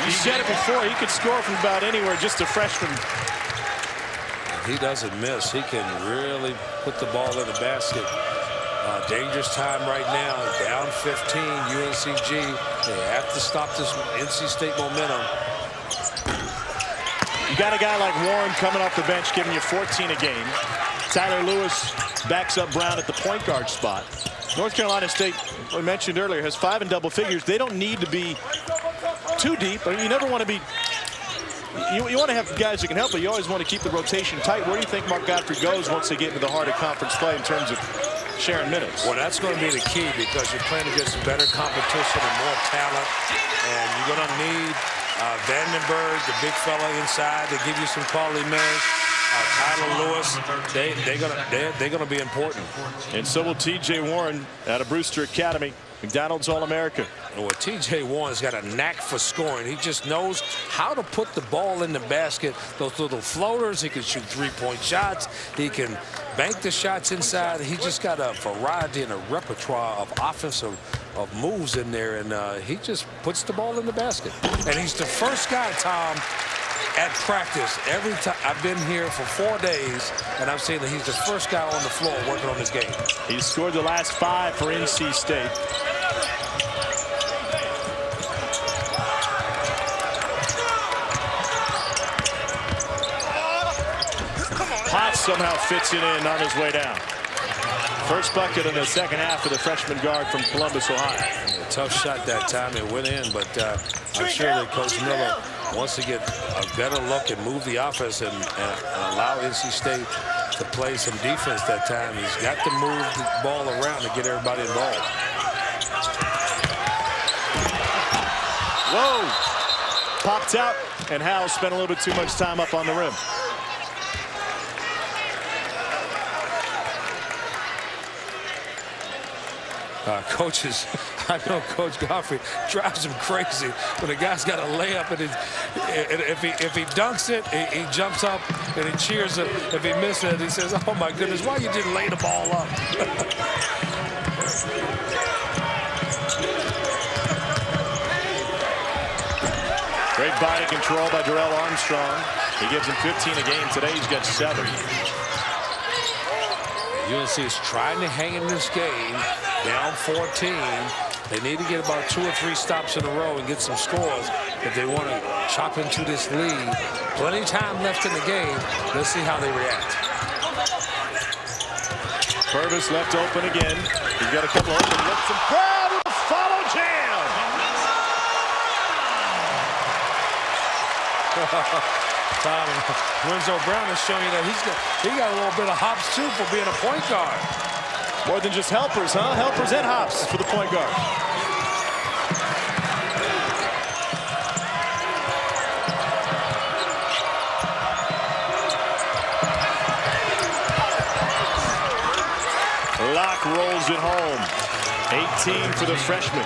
You said it before. He could score from about anywhere, just a freshman. He doesn't miss. He can really put the ball in the basket. Dangerous time right now. Down 15, UNCG. They have to stop this NC State momentum. You got a guy like Warren coming off the bench giving you 14 a game. Tyler Lewis backs up Brown at the point guard spot. North Carolina State, we mentioned earlier, has 5 in double figures. They don't need to be too deep, but you never want to be. You want to have guys that can help, but you always want to keep the rotation tight. Where do you think Mark Godfrey goes once they get into the heart of conference play in terms of sharing minutes? Well, that's going to be the key because you're playing against better competition and more talent. And you're going to need Vandenberg, the big fella inside, to give you some quality minutes. Tyler Lewis, they're going to be important. And so will T.J. Warren out of Brewster Academy. McDonald's All-America. Well, T.J. Warren's got a knack for scoring. He just knows how to put the ball in the basket. Those little floaters, he can shoot 3-point shots. He can bank the shots inside. He just got a variety and a repertoire of offensive moves in there, and he just puts the ball in the basket. And he's the first guy, Tom, at practice. Every time I've been here for 4 days, and I'm saying that he's the first guy on the floor working on this game. He's scored the last 5 for NC State. Potts somehow fits it in on his way down. First bucket in the second half of the freshman guard from Columbus, Ohio. A tough shot that time. It went in, but I'm sure that Coach Miller wants to get a better look and move the offense and allow NC State to play some defense that time. He's got to move the ball around to get everybody involved. Whoa! Popped out, and Howell spent a little bit too much time up on the rim. Coaches, I know Coach Godfrey drives him crazy when the guy's got a layup, and if he dunks it, he jumps up and he cheers it. If he misses it, he says, "Oh my goodness, why you didn't lay the ball up?" Great body control by Darrell Armstrong. He gives him 15 a game. Today he's got 7. UNC is trying to hang in this game, down 14. They need to get about 2 or 3 stops in a row and get some scores if they want to chop into this lead. Plenty of time left in the game. Let's see how they react. Purvis left open again. He's got a couple open looks and Brown with a follow jam. Tom, Winslow Brown is showing you that he got a little bit of hops too for being a point guard. More than just helpers, huh? Helpers and hops for the point guard. Locke rolls it home. 18 for the freshman.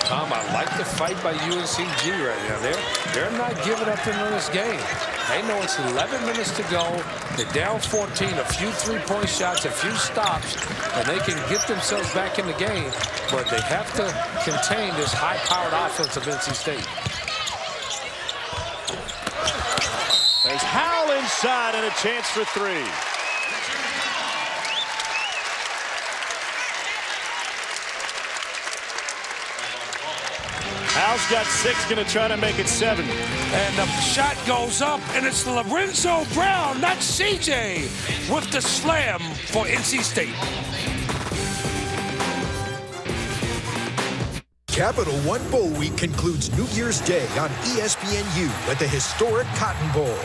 Tom, I like the fight by UNCG right now. They're not giving up in this game. They know it's 11 minutes to go. They're down 14, a few three-point shots, a few stops, and they can get themselves back in the game, but they have to contain this high-powered offense of NC State. There's Howell inside and a chance for 3. Howell's got 6, going to try to make it 7. And the shot goes up, and it's Lorenzo Brown, not CJ, with the slam for NC State. Capital One Bowl Week concludes New Year's Day on ESPNU at the historic Cotton Bowl.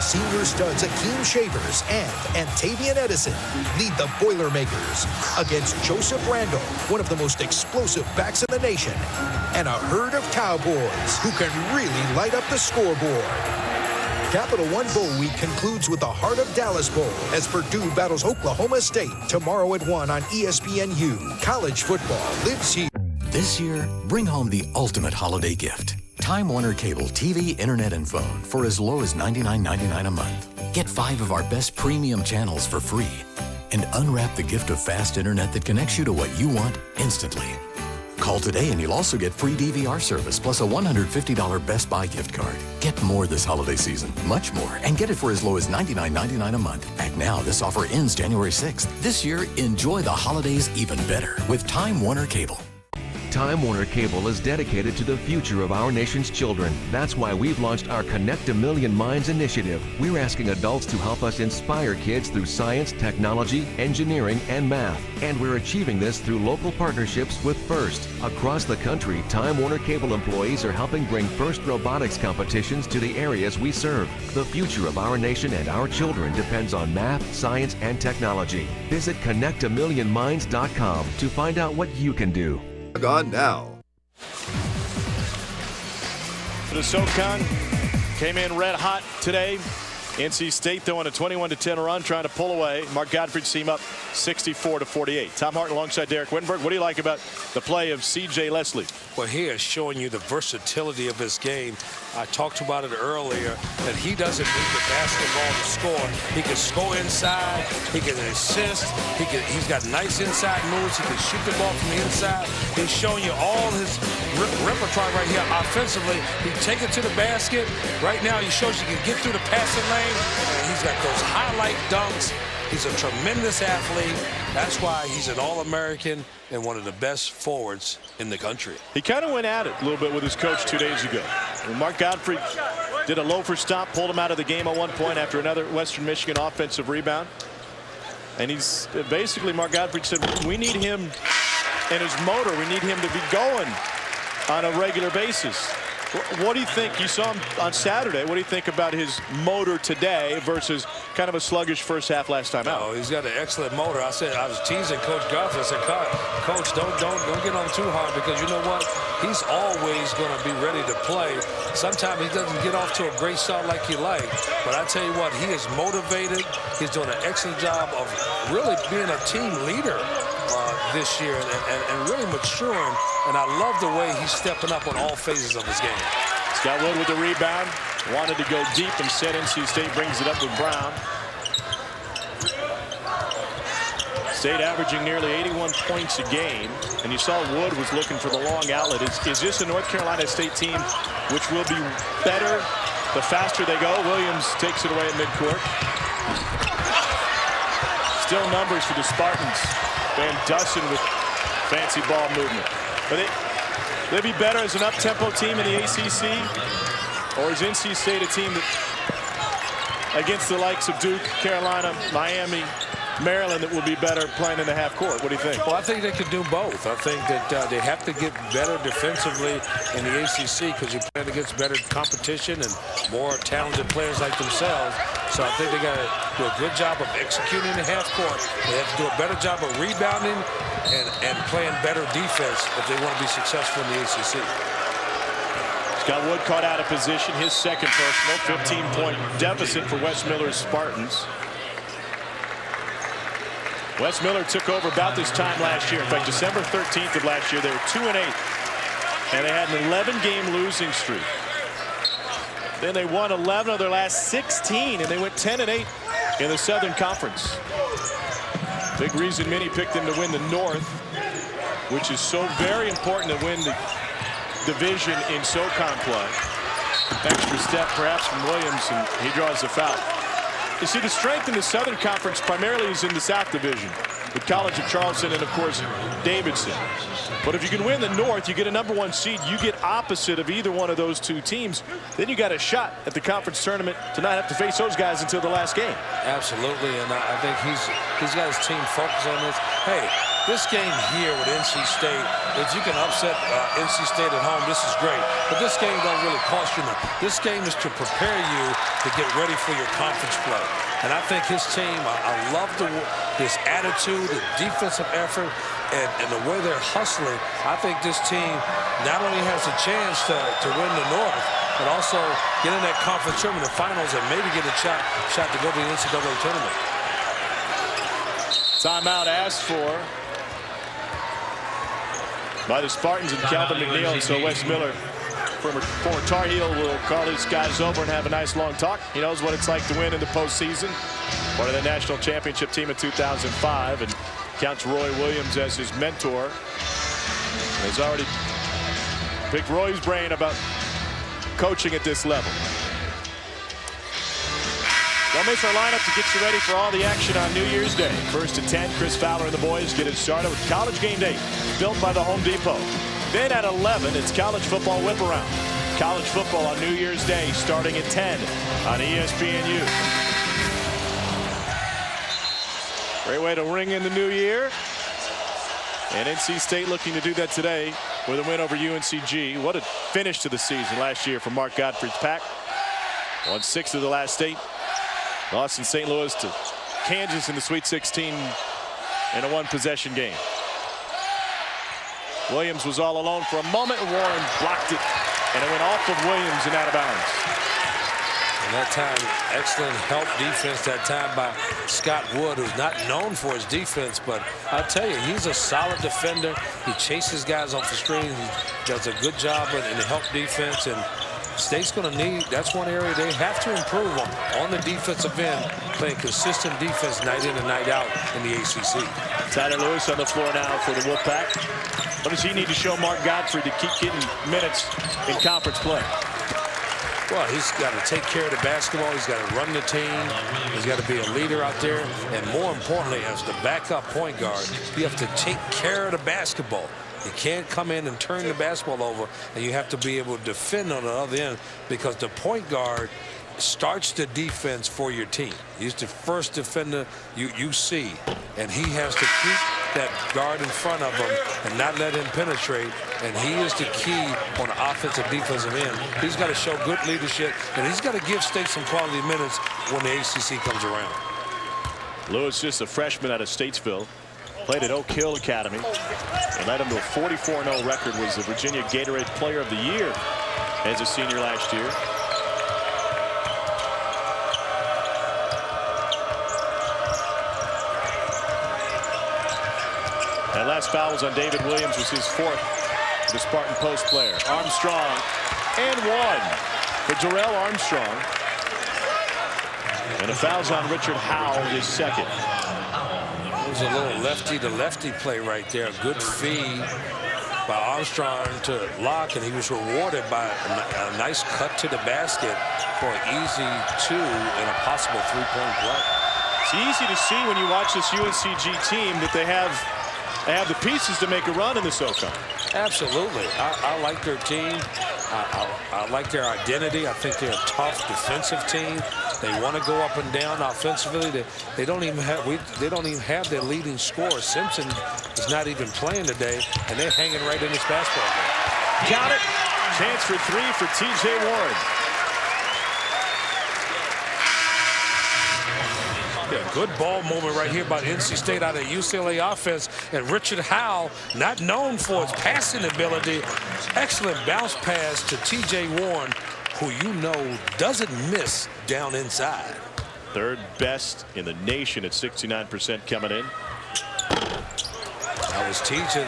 Senior studs Akeem Shavers and Antavian Edison lead the Boilermakers against Joseph Randall, one of the most explosive backs in the nation, and a herd of Cowboys who can really light up the scoreboard. Capital One Bowl Week concludes with the Heart of Dallas Bowl as Purdue battles Oklahoma State tomorrow at 1 on ESPNU. College football lives here. This year, bring home the ultimate holiday gift. Time Warner Cable TV, internet, and phone for as low as $99.99 a month. Get 5 of our best premium channels for free. And unwrap the gift of fast internet that connects you to what you want instantly. Call today and you'll also get free DVR service plus a $150 Best Buy gift card. Get more this holiday season, much more, and get it for as low as $99.99 a month. Act now. This offer ends January 6th. This year, enjoy the holidays even better with Time Warner Cable. Time Warner Cable is dedicated to the future of our nation's children. That's why we've launched our Connect a Million Minds initiative. We're asking adults to help us inspire kids through science, technology, engineering, and math. And we're achieving this through local partnerships with FIRST. Across the country, Time Warner Cable employees are helping bring FIRST robotics competitions to the areas we serve. The future of our nation and our children depends on math, science, and technology. Visit connectamillionminds.com to find out what you can do. On now. The SoCon came in red hot today. NC State throwing a 21-10 run, trying to pull away. Mark Gottfried's team up 64-48. Tom Harton alongside Derek Wittenberg. What do you like about the play of C.J. Leslie? Well, he is showing you the versatility of his game. I talked about it earlier, that he doesn't need the basketball to score. He can score inside. He can assist. He's got nice inside moves. He can shoot the ball from the inside. He's showing you all his repertoire right here offensively. He take it to the basket. Right now, he shows you can get through the passing lane. And he's got those highlight dunks. He's a tremendous athlete. That's why he's an All-American and one of the best forwards in the country. He kind of went at it a little bit with his coach 2 days ago. When Mark Gottfried did a loafer stop, pulled him out of the game at one point after another Western Michigan offensive rebound. And he's basically, Mark Gottfried said, we need him and his motor. We need him to be going on a regular basis. What do you think? You saw him on Saturday. What do you think about his motor today versus kind of a sluggish first half last time out. Oh, he's got an excellent motor. I was teasing Coach Guthrie. I said, Coach, don't get on too hard, because you know what? He's always going to be ready to play. Sometimes he doesn't get off to a great start like you like, but I tell you what, he is motivated. He's doing an excellent job of really being a team leader this year and really maturing, and I love the way he's stepping up on all phases of his game. Scott Wood with the rebound. Wanted to go deep, and said NC State brings it up with Brown. State averaging nearly 81 points a game, and you saw Wood was looking for the long outlet. Is this a North Carolina State team which will be better the faster they go? Williams takes it away at midcourt. Still numbers for the Spartans. Van Dussen with fancy ball movement. But they'll be better as an up-tempo team in the ACC, or is NC State a team that, against the likes of Duke, Carolina, Miami, Maryland, that will be better playing in the half court? What do you think? Well, I think they could do both. I think that they have to get better defensively in the ACC, because you're playing against better competition and more talented players like themselves. So I think they got to do a good job of executing the half court. They have to do a better job of rebounding and playing better defense if they want to be successful in the ACC. Scott Wood caught out of position, his second personal. 15-point deficit for Wes Miller's Spartans. Wes Miller took over about this time last year. In fact, December 13th of last year, they were 2-8, and they had an 11-game losing streak. Then they won 11 of their last 16, and they went 10-8 in the Southern Conference. Big reason many picked them to win the North, which is so very important to win the division in SoCon play. Extra step perhaps from Williams, and he draws the foul. You see, the strength in the Southern Conference primarily is in the South Division, with College of Charleston and, of course, Davidson. But if you can win the North, you get a #1 seed. You get opposite of either one of those two teams. Then you got a shot at the conference tournament to not have to face those guys until the last game. Absolutely, and I think he's got his team focused on this. Hey, this game here with NC State, if you can upset NC State at home, this is great. But this game don't really cost you nothing. This game is to prepare you to get ready for your conference play. And I think his team, I love his attitude, the defensive effort, and the way they're hustling. I think this team not only has a chance to win the North, but also get in that conference tournament finals and maybe get a shot to go to the NCAA tournament. Timeout asked for by the Spartans and Calvin McNeil. And so Wes Miller, former Tar Heel, will call these guys over and have a nice long talk. He knows what it's like to win in the postseason. Part of the national championship team in 2005, and counts Roy Williams as his mentor. He's already picked Roy's brain about coaching at this level. Don't miss our lineup to get you ready for all the action on New Year's Day. First at 10, Chris Fowler and the boys get it started with College Game Day, built by the Home Depot. Then at 11, it's College Football Whip Around. College football on New Year's Day starting at 10 on ESPNU. Great way to ring in the new year. And NC State looking to do that today with a win over UNCG. What a finish to the season last year for Mark Gottfried's Pack. Won 6 of the last 8. Lost in St. Louis to Kansas in the Sweet 16 in a one-possession game. Williams was all alone for a moment, and Warren blocked it, and it went off of Williams and out of bounds. And that time, excellent help defense that time by Scott Wood, who's not known for his defense, but I'll tell you, he's a solid defender. He chases guys off the screen. He does a good job in the help defense, and State's going to need, that's one area they have to improve on the defensive end, playing consistent defense night in and night out in the ACC. Tyler Lewis on the floor now for the Wolfpack. What does he need to show Mark Gottfried to keep getting minutes in conference play? Well, he's got to take care of the basketball. He's got to run the team. He's got to be a leader out there. And more importantly, as the backup point guard, you have to take care of the basketball. You can't come in and turn the basketball over, and you have to be able to defend on the other end, because the point guard starts the defense for your team. He's the first defender you see, and he has to keep that guard in front of him and not let him penetrate, and he is the key on the offensive defensive end. He's got to show good leadership, and he's got to give State some quality minutes when the ACC comes around. Lewis, just a freshman out of Statesville, played at Oak Hill Academy and led him to a 44-0 record, was the Virginia Gatorade Player of the Year as a senior last year. That last foul was on David Williams, was his fourth, the Spartan Post player. Armstrong and one for Darrell Armstrong. And a foul's on Richard Howell, his second. It was a little lefty-to-lefty play right there. A good feed by Armstrong to Locke, and he was rewarded by a nice cut to the basket for an easy 2 and a possible 3-point play. It's easy to see when you watch this UNCG team that they have the pieces to make a run in the SoCon. Absolutely. I like their team. I like their identity. I think they're a tough defensive team. They want to go up and down offensively. They don't even have their leading scorer. Simpson is not even playing today, and they're hanging right in this basketball game. Count it. Chance for 3 for T.J. Warren. Yeah, good ball moment right here by NC State out of UCLA offense. And Richard Howell, not known for his passing ability, excellent bounce pass to T.J. Warren, who you know doesn't miss down inside. Third best in the nation at 69% coming in. I was teaching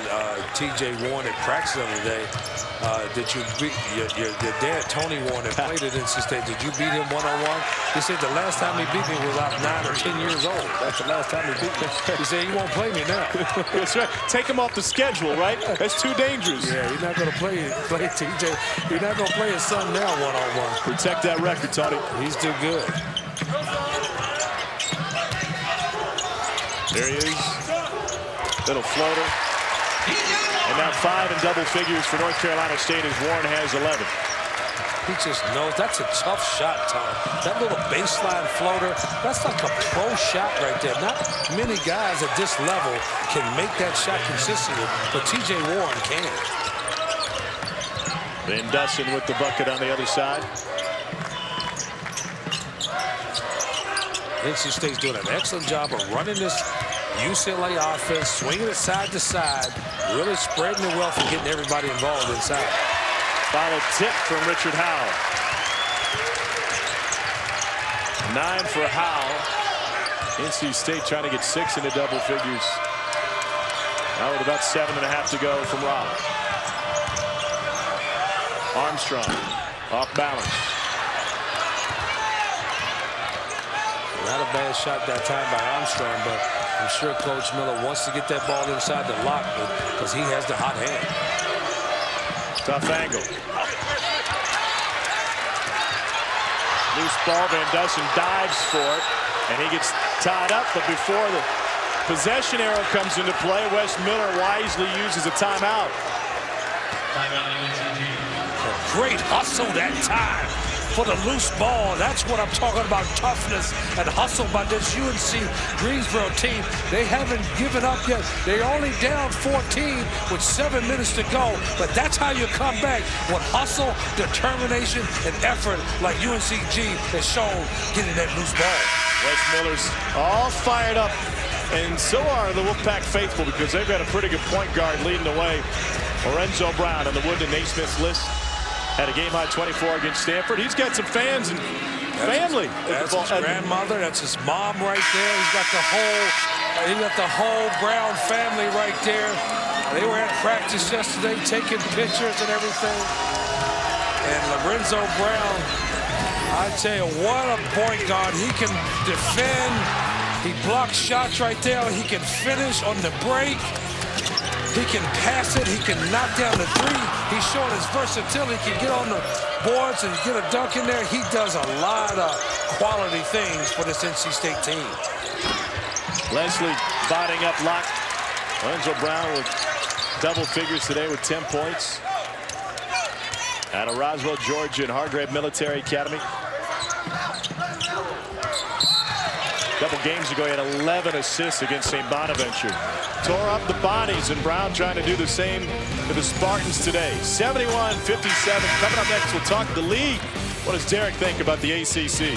T.J. Warren at practice the other day. Did you beat your dad, Tony Warren, that played at NC State? Did you beat him one-on-one? He said the last time he beat me was about 9 or 10 years old. That's the last time he beat me. He said he won't play me now. That's right. Take him off the schedule, right? That's too dangerous. Yeah, he's not going to play T.J. He's not going to play his son now one-on-one. Protect that record, Tony. He's too good. There he is. Little floater. And now 5 in double figures for North Carolina State as Warren has 11. He just knows that's a tough shot, Tom. That little baseline floater, that's like a pro shot right there. Not many guys at this level can make that shot consistently, but T.J. Warren can. Then Dustin with the bucket on the other side. NC State's doing an excellent job of running this UCLA offense, swinging it side to side, really spreading the wealth and getting everybody involved inside. Follow tip from Richard Howell. 9 for Howell. NC State trying to get 6 into double figures. Now with about 7.5 to go from Rob. Armstrong off balance. Not a bad shot that time by Armstrong, but I'm sure Coach Miller wants to get that ball inside the lock because he has the hot hand. Tough angle. Loose ball. Van Dusen dives for it, and he gets tied up. But before the possession arrow comes into play, Wes Miller wisely uses a timeout. A great hustle that time for the loose ball. That's what I'm talking about, toughness and hustle by this UNC Greensboro team. They haven't given up yet. They're only down 14 with 7 minutes to go, but that's how you come back with hustle, determination, and effort like UNCG has shown getting that loose ball. Wes Miller's all fired up, and so are the Wolfpack faithful because they've got a pretty good point guard leading the way. Lorenzo Brown on the Wood and Naismith's list. Had a game-high 24 against Stanford. He's got some fans and family. That's his grandmother. That's his mom right there. He's got the whole Brown family right there. They were at practice yesterday taking pictures and everything. And Lorenzo Brown, I tell you, what a point guard. He can defend. He blocks shots right there. He can finish on the break. He can pass it. He can knock down the three. He's showing his versatility. He can get on the boards and get a dunk in there. He does a lot of quality things for this NC State team. Leslie botting up Locke. Lorenzo Brown with double figures today with 10 points. Out of Roswell, Georgia and Hargrave Military Academy. couple games ago, he had 11 assists against St. Bonaventure. Tore up the Bonnies, and Brown trying to do the same to the Spartans today. 71-57. Coming up next, we'll talk the league. What does Derek think about the ACC?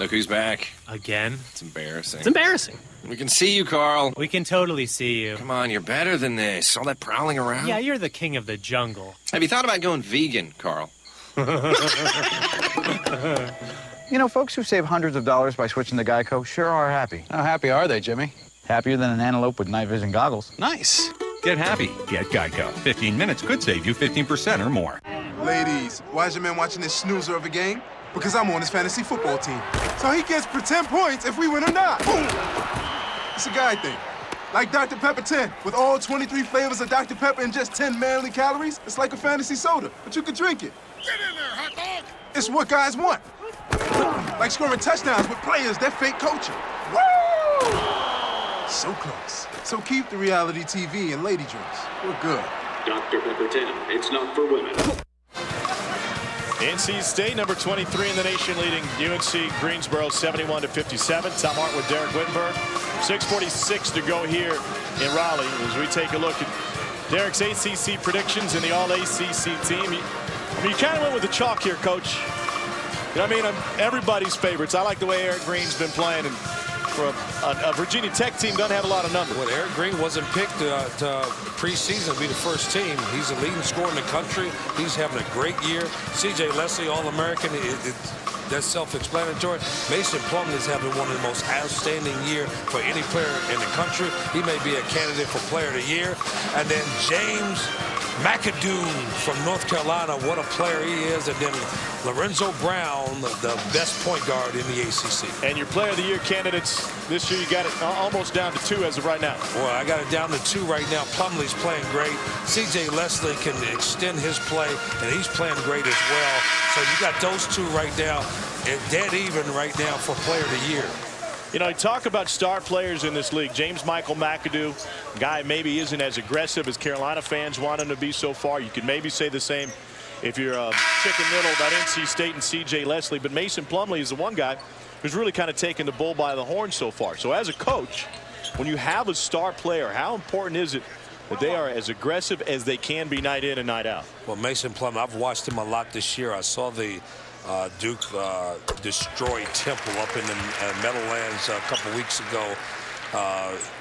Look who's back. Again? It's embarrassing. It's embarrassing. We can see you, Carl. We can totally see you. Come on, you're better than this. All that prowling around. Yeah, you're the king of the jungle. Have you thought about going vegan, Carl? You know, folks who save hundreds of dollars by switching to Geico sure are happy. How happy are they, Jimmy? Happier than an antelope with night vision goggles. Nice. Get happy. Get Geico. 15 minutes could save you 15% or more. Ladies, why is your man watching this snoozer of a game? Because I'm on his fantasy football team. So he gets pretend points if we win or not. Boom! It's a guy thing. Like Dr. Pepper 10, with all 23 flavors of Dr. Pepper and just 10 manly calories, it's like a fantasy soda, but you can drink it. Get in there, hot dog! It's what guys want. Like scoring touchdowns with players that fake coaching. Woo! So close. So keep the reality TV and lady drinks. We're good. Dr. Pepper 10, it's not for women. NC State, number 23 in the nation, leading UNC Greensboro 71-57. Tom Hart with Derek Wittenberg. 6:46 to go here in Raleigh as we take a look at Derek's ACC predictions and the All-ACC team. You kind of went with the chalk here, Coach. You know what I mean? Everybody's favorites. I like the way Eric Green's been playing, and for a Virginia Tech team doesn't have a lot of numbers. Well, Eric Green wasn't picked to preseason to be the first team. He's the leading scorer in the country. He's having a great year. C.J. Leslie, All-American. That's self-explanatory. Mason Plumlee is having one of the most outstanding year for any player in the country. He may be a candidate for Player of the Year. And then James McAdoo from North Carolina, what a player he is. And then Lorenzo Brown, the best point guard in the ACC. And your Player of the Year candidates this year, you got it almost down to 2 as of right now. Well, I got it down to 2 right now. Plumlee's playing great. C.J. Leslie can extend his play, and he's playing great as well. So you got those 2 right now, and dead even right now for Player of the Year. You know, you talk about star players in this league. James Michael McAdoo, guy maybe isn't as aggressive as Carolina fans want him to be so far. You could maybe say the same if you're chicken little about NC State and C.J. Leslie. But Mason Plumlee is the one guy who's really kind of taken the bull by the horn so far. So as a coach, when you have a star player, how important is it that they are as aggressive as they can be night in and night out? Well, Mason Plumlee, I've watched him a lot this year. I saw the Duke destroy Temple up in the Meadowlands a couple weeks ago.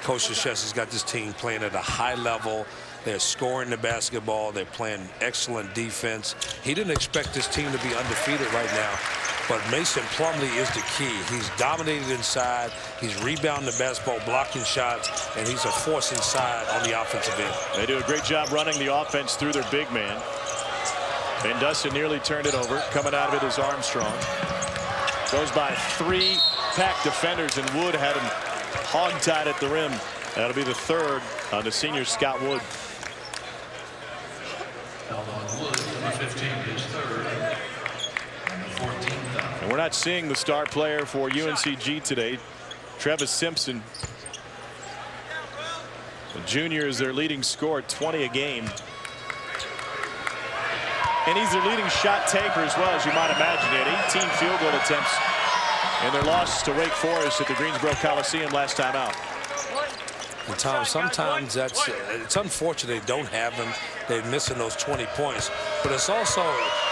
Coach Krzyzewski's got this team playing at a high level. They're scoring the basketball. They're playing excellent defense. He didn't expect this team to be undefeated right now. But Mason Plumlee is the key. He's dominated inside. He's rebounding the basketball, blocking shots, and he's a force inside on the offensive end. They do a great job running the offense through their big man. Van Dusen nearly turned it over. Coming out of it is Armstrong. Goes by 3 pack defenders, and Wood had him hog-tied at the rim. That'll be the 3rd on the senior Scott Wood. Wood, number 15, is 3rd. And we're not seeing the star player for UNCG today. Travis Simpson, the junior, is their leading scorer, 20 a game. And he's their leading shot taker as well, as you might imagine. He had 18 field goal attempts in their loss to Wake Forest at the Greensboro Coliseum last time out. And Tom, sometimes it's unfortunate they don't have him. They're missing those 20 points. But it's also,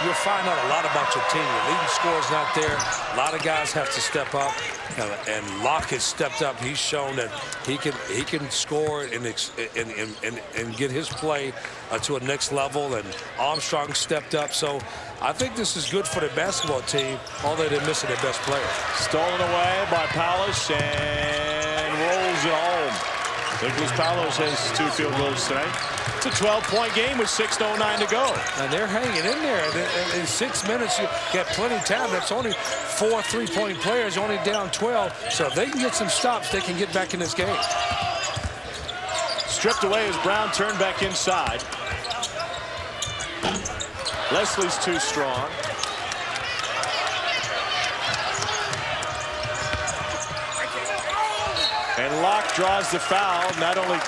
you'll find out a lot about your team. Your leading scorer's not there. A lot of guys have to step up. And Locke has stepped up. He's shown that he can score and get his play to a next level. And Armstrong stepped up. So I think this is good for the basketball team, although they're missing their best player. Stolen away by Paulus and rolls it home. Nicholas Palos has 2 field goals tonight. It's a 12-point game with 6:09 to go. And they're hanging in there. In 6 minutes, you got plenty of time. That's only 4 3-point players, only down 12. So if they can get some stops, they can get back in this game. Stripped away as Brown turned back inside. Leslie's too strong. And Locke draws the foul. Not only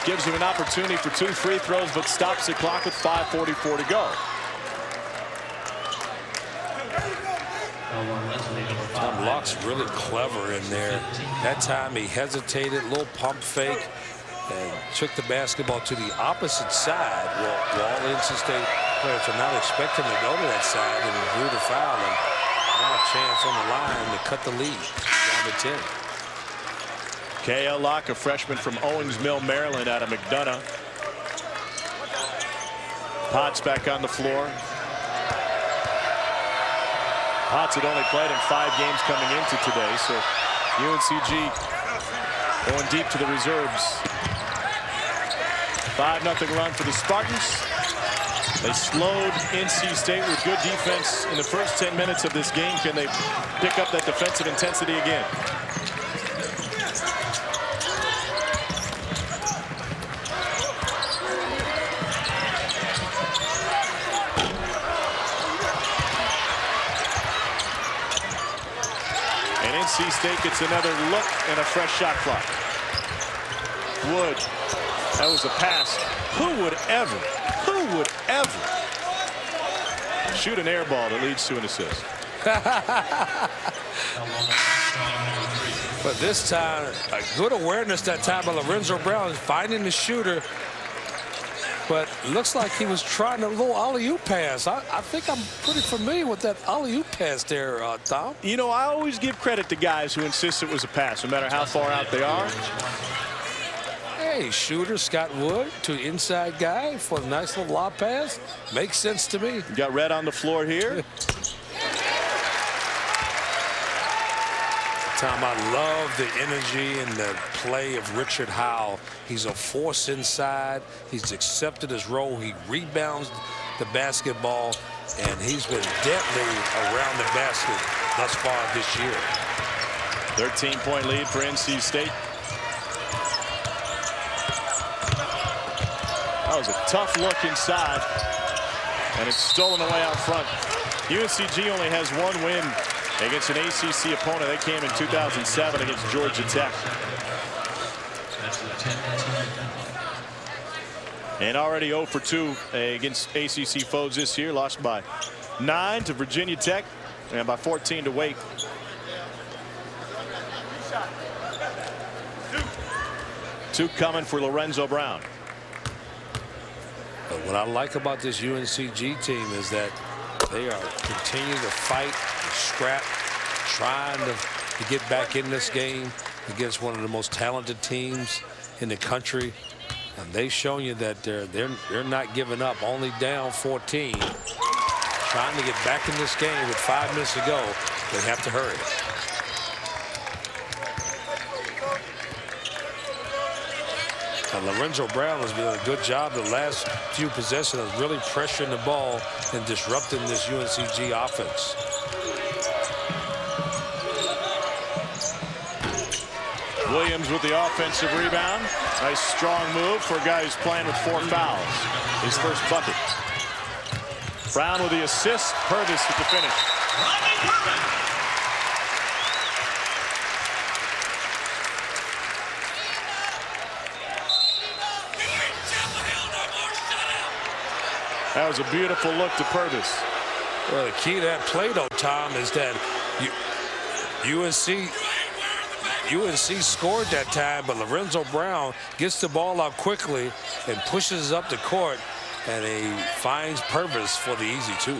gives him an opportunity for 2 free throws, but stops the clock with 5:44 to go. Tom Locke's really clever in there. That time he hesitated, a little pump fake, and took the basketball to the opposite side. Well, all NC State players are not expecting to go to that side, and he drew the foul, and now a chance on the line to cut the lead down to 10. K.L. Locke, a freshman from Owings Mill, Maryland, out of McDonough. Potts back on the floor. Potts had only played in 5 games coming into today, so UNCG going deep to the reserves. 5-0 run for the Spartans. They slowed NC State with good defense in the first 10 minutes of this game. Can they pick up that defensive intensity again? And NC State gets another look and a fresh shot clock. Wood. That was a pass. Who would ever shoot an air ball that leads to an assist? But this time, a good awareness that time by Lorenzo Brown, finding the shooter. But looks like he was trying a little alley-oop pass. I think I'm pretty familiar with that alley-oop pass there, Tom. You know, I always give credit to guys who insist it was a pass, no matter how far out they are. Hey, shooter Scott Wood to inside guy for a nice little lob pass. Makes sense to me. You got red on the floor here. Tom, I love the energy and the play of Richard Howell. He's a force inside. He's accepted his role. He rebounds the basketball, and he's been deadly around the basket thus far this year. 13-point lead for NC State. That was a tough look inside, and it's stolen away out front. UNCG only has 1 win against an ACC opponent. They came in 2007 against Georgia Tech. And already 0 for 2 against ACC foes this year. Lost by 9 to Virginia Tech and by 14 to Wake. Two coming for Lorenzo Brown. But what I like about this UNCG team is that they are continuing to fight, scrap, trying to get back in this game against one of the most talented teams in the country. And they've shown you that they're not giving up. Only down 14. Trying to get back in this game with 5 minutes to go. They have to hurry. And Lorenzo Brown has done a good job the last few possessions of really pressuring the ball and disrupting this UNCG offense. Williams with the offensive rebound. Nice strong move for a guy who's playing with 4 fouls. His first bucket. Brown with the assist. Purvis with the finish. That was a beautiful look to Purvis. Well, the key to that play, though, Tom, is that UNC scored that time, but Lorenzo Brown gets the ball out quickly and pushes up the court, and he finds Purvis for the easy 2.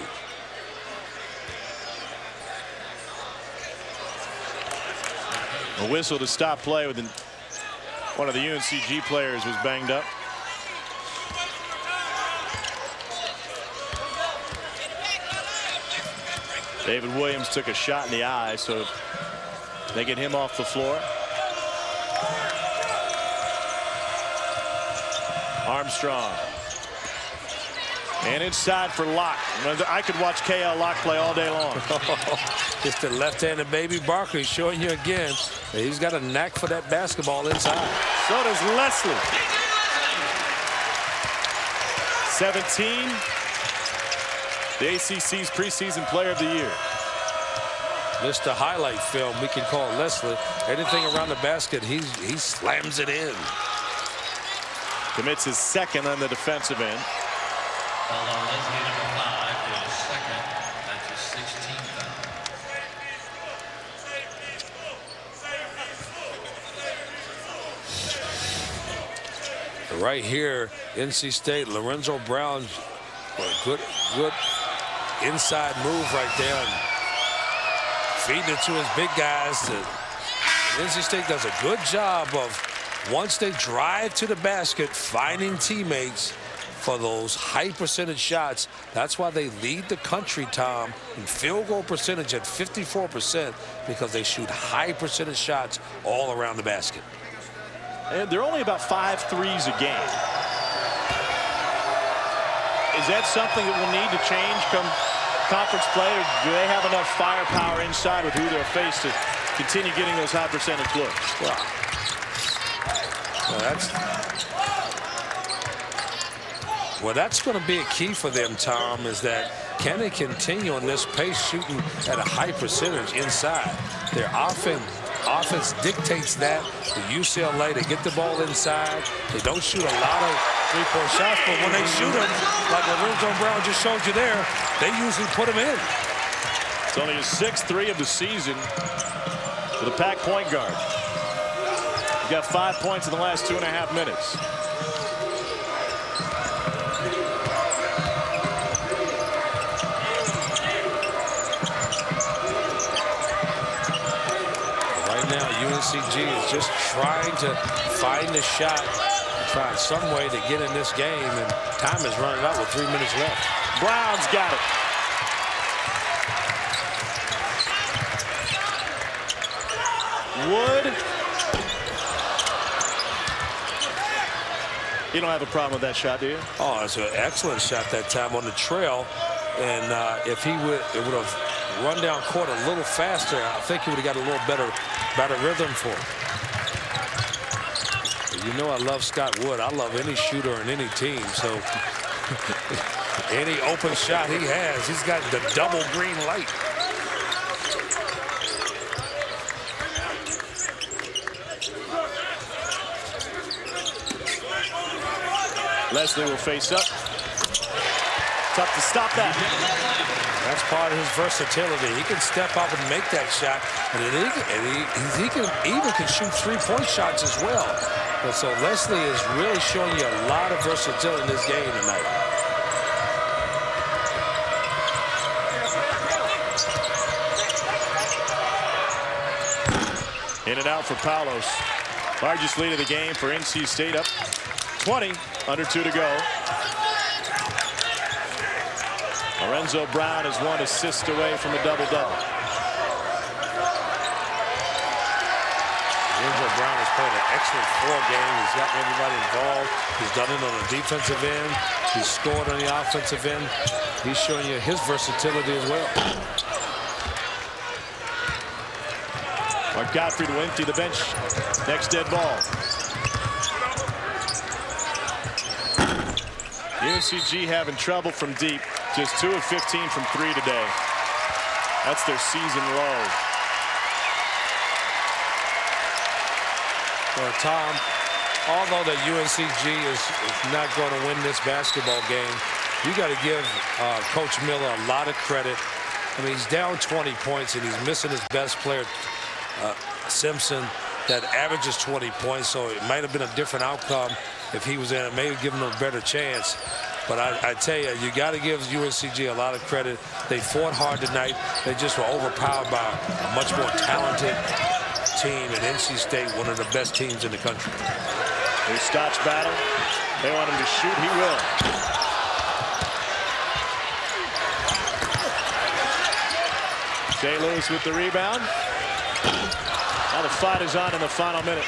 A whistle to stop play with one of the UNCG players was banged up. David Williams took a shot in the eye, so they get him off the floor. Armstrong. And inside for Locke. I could watch K.L. Locke play all day long. It's the left-handed baby Barkley showing you again that he's got a knack for that basketball inside. So does Leslie. 17. The ACC's preseason player of the year. List the highlight film we can call Leslie. Anything around the basket, he slams it in. Commits his second on the defensive end. Although Leslie, number 5, is second. That's his 16th foul. Right here, NC State, Lorenzo Brown, good inside move right there, and feeding it to his big guys. NC State does a good job of, once they drive to the basket, finding teammates for those high percentage shots. That's why they lead the country, Tom, in field goal percentage at 54%, because they shoot high percentage shots all around the basket. And they're only about 5 threes a game. Is that something that will need to change come conference play, or do they have enough firepower inside with who they're faced to continue getting those high percentage looks? Well, that's going to be a key for them, Tom, is that can they continue on this pace shooting at a high percentage inside? Their offense dictates that. The UCLA, they get the ball inside. They don't shoot a lot of three-point shots, but when they shoot them, like Lorenzo Brown just showed you there, they usually put them in. It's only his 6th 3 of the season for the Pac point guard. He got 5 points in the last 2.5 minutes. Right now, UNCG is just trying to find the shot, trying some way to get in this game, and time is running out with 3 minutes left. Brown's got it. Wood. You don't have a problem with that shot, do you? Oh, it's an excellent shot that time on the trail. And if it would have run down court a little faster, I think he would have got a little better rhythm for it. You know I love Scott Wood. I love any shooter on any team. So any open shot he has, he's got the double green light. Leslie will face up. Tough to stop that. That's part of his versatility. He can step up and make that shot, and he can even shoot three-point shots as well. But so Leslie is really showing you a lot of versatility in this game tonight. In and out for Palos. Largest lead of the game for NC State, up 20, under 2 to go. Lorenzo Brown is 1 assist away from a double-double. Lorenzo Brown has played an excellent 4 game. He's gotten everybody involved. He's done it on the defensive end. He's scored on the offensive end. He's showing you his versatility as well. Mark Gottfried will empty the bench. Next dead ball. UNCG having trouble from deep. Just 2 of 15 from 3 today. That's their season low. Well, Tom, although the UNCG is not going to win this basketball game, you got to give Coach Miller a lot of credit. I mean, he's down 20 points and he's missing his best player, Simpson, that averages 20 points. So it might have been a different outcome if he was in it, maybe give him a better chance. But I tell you, you got to give UNCG a lot of credit. They fought hard tonight. They just were overpowered by a much more talented team, and NC State, one of the best teams in the country. Their Stotch battle. They want him to shoot. He will. J. Lewis with the rebound. Now the fight is on in the final minute.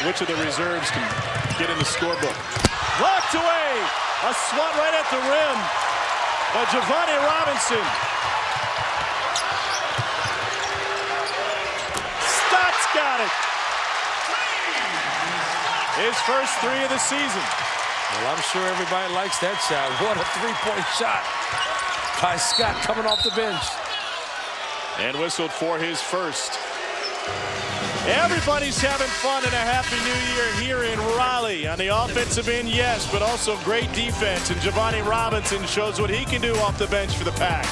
Which of the reserves can get in the scorebook? Blocked away. A swat right at the rim by Giovanni Robinson. Stott's got it. His first 3 of the season. Well, I'm sure everybody likes that shot. What a three-point shot by Scott coming off the bench. And whistled for his first. Everybody's having fun and a happy new year here in Raleigh. On the offensive end, yes, but also great defense. And Giovanni Robinson shows what he can do off the bench for the Pack.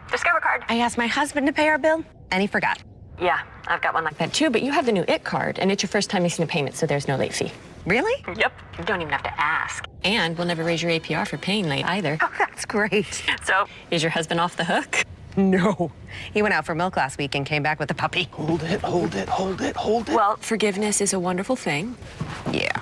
Discover card. I asked my husband to pay our bill, and he forgot. Yeah, I've got one like that too, but you have the new IT card, and it's your first time making a payment, so there's no late fee. Really? Yep. You don't even have to ask. And we'll never raise your APR for paying late either. Oh, that's great. So, is your husband off the hook? No. He went out for milk last week and came back with a puppy. Hold it, hold it, hold it, hold it. Well, forgiveness is a wonderful thing. Yeah.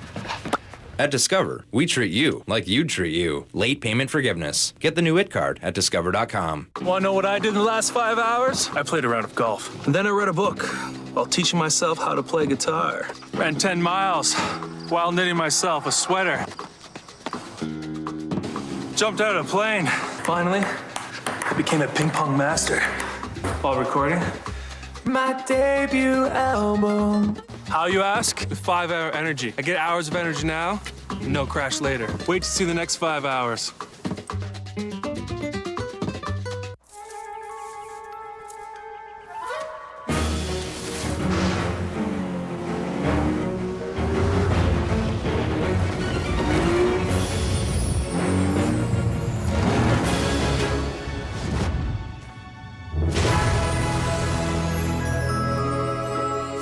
At Discover, we treat you like you'd treat you. Late payment forgiveness. Get the new IT card at discover.com. Want to know what I did in the last 5 hours? I played a round of golf. And then I read a book while teaching myself how to play guitar. Ran 10 miles while knitting myself a sweater. Jumped out of a plane. Finally, I became a ping pong master while recording my debut album. How, you ask? With 5 Hour Energy. I get hours of energy now, no crash later. Wait to see the next 5 hours.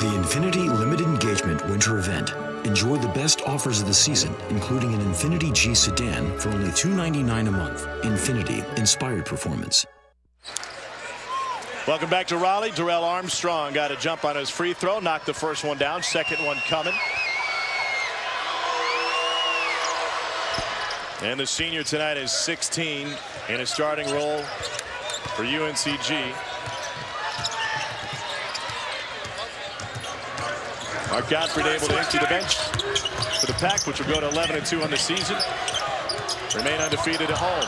Infinity Limited Engagement Winter Event. Enjoy the best offers of the season, including an Infinity G sedan for only $299 a month. Infinity Inspired Performance. Welcome back to Raleigh. Darrell Armstrong got a jump on his free throw, knocked the first one down, second one coming. And the senior tonight is 16 in a starting role for UNCG. Mark Gottfried able to empty the bench for the Pack, which will go to 11-2 on the season. Remain undefeated at home.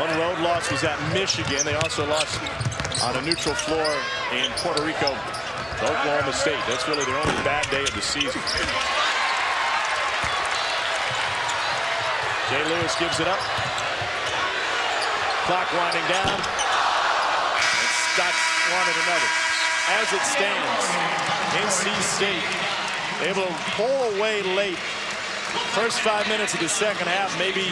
One road loss was at Michigan. They also lost on a neutral floor in Puerto Rico to Oklahoma State. That's really their only bad day of the season. Jay Lewis gives it up. Clock winding down. And Scott wanted another. As it stands, NC State able to pull away late. First 5 minutes of the second half, maybe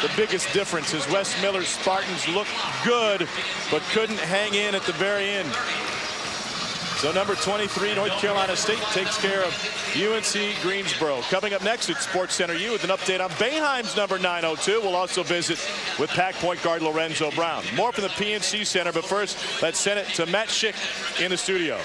the biggest difference is Wes Miller's Spartans looked good, but couldn't hang in at the very end. So number 23, North Carolina State takes care of UNC Greensboro. Coming up next at Sports Center U with an update on Boeheim's number 902. We'll also visit with Pack point guard Lorenzo Brown. More from the PNC Center, but first, let's send it to Matt Schick in the studio.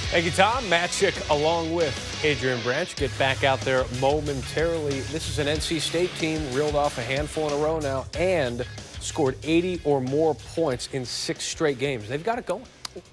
Thank you, Tom. Matt Schick along with Adrian Branch get back out there momentarily. This is an NC State team reeled off a handful in a row now and scored 80 or more points in 6 straight games. They've got it going.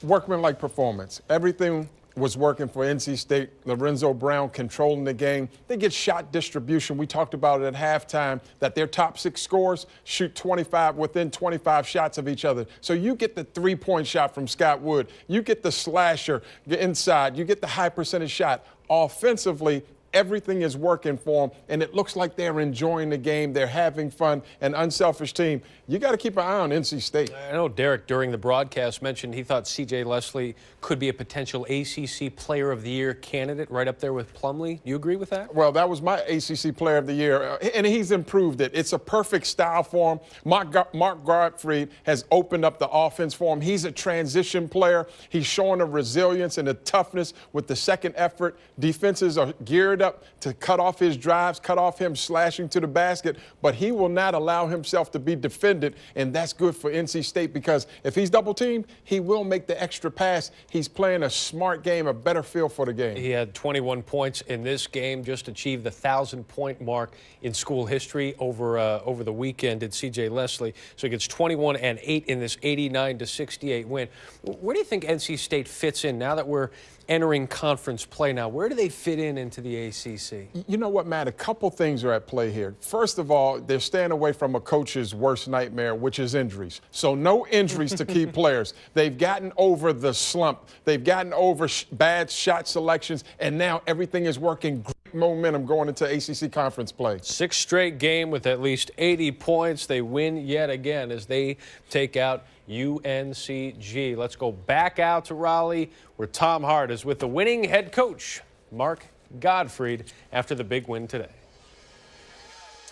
Workmanlike performance. Everything was working for NC State. Lorenzo Brown controlling the game. They get shot distribution. We talked about it at halftime that their top 6 scorers shoot 25 within 25 shots of each other. So you get the 3-point shot from Scott Wood. You get the slasher inside. You get the high percentage shot. Offensively, everything is working for them, and it looks like they're enjoying the game. They're having fun. An unselfish team. You got to keep an eye on NC State. I know Derek, during the broadcast, mentioned he thought C.J. Leslie could be a potential ACC Player of the Year candidate right up there with Plumlee. You agree with that? Well, that was my ACC Player of the Year, and he's improved it. It's a perfect style for him. Mark Gottfried has opened up the offense for him. He's a transition player. He's showing a resilience and a toughness with the second effort. Defenses are geared up to cut off his drives, cut off him slashing to the basket, but he will not allow himself to be defended, and that's good for NC State because if he's double-teamed, he will make the extra pass. He's playing a smart game, a better feel for the game. He had 21 points in this game, just achieved the 1,000-point mark in school history over the weekend at C.J. Leslie. So he gets 21 and 8 in this 89-68 win. Where do you think NC State fits in now that we're entering conference play now? Where do they fit into the ACC? You know what, Matt? A couple things are at play here. First of all, they're staying away from a coach's worst nightmare, which is injuries. So no injuries to key players. They've gotten over the slump. They've gotten over bad shot selections, and now everything is working great momentum going into ACC conference play. 6th straight game with at least 80 points. They win yet again as they take out UNCG. Let's go back out to Raleigh, where Tom Hart is with the winning head coach, Mark Gottfried, after the big win today.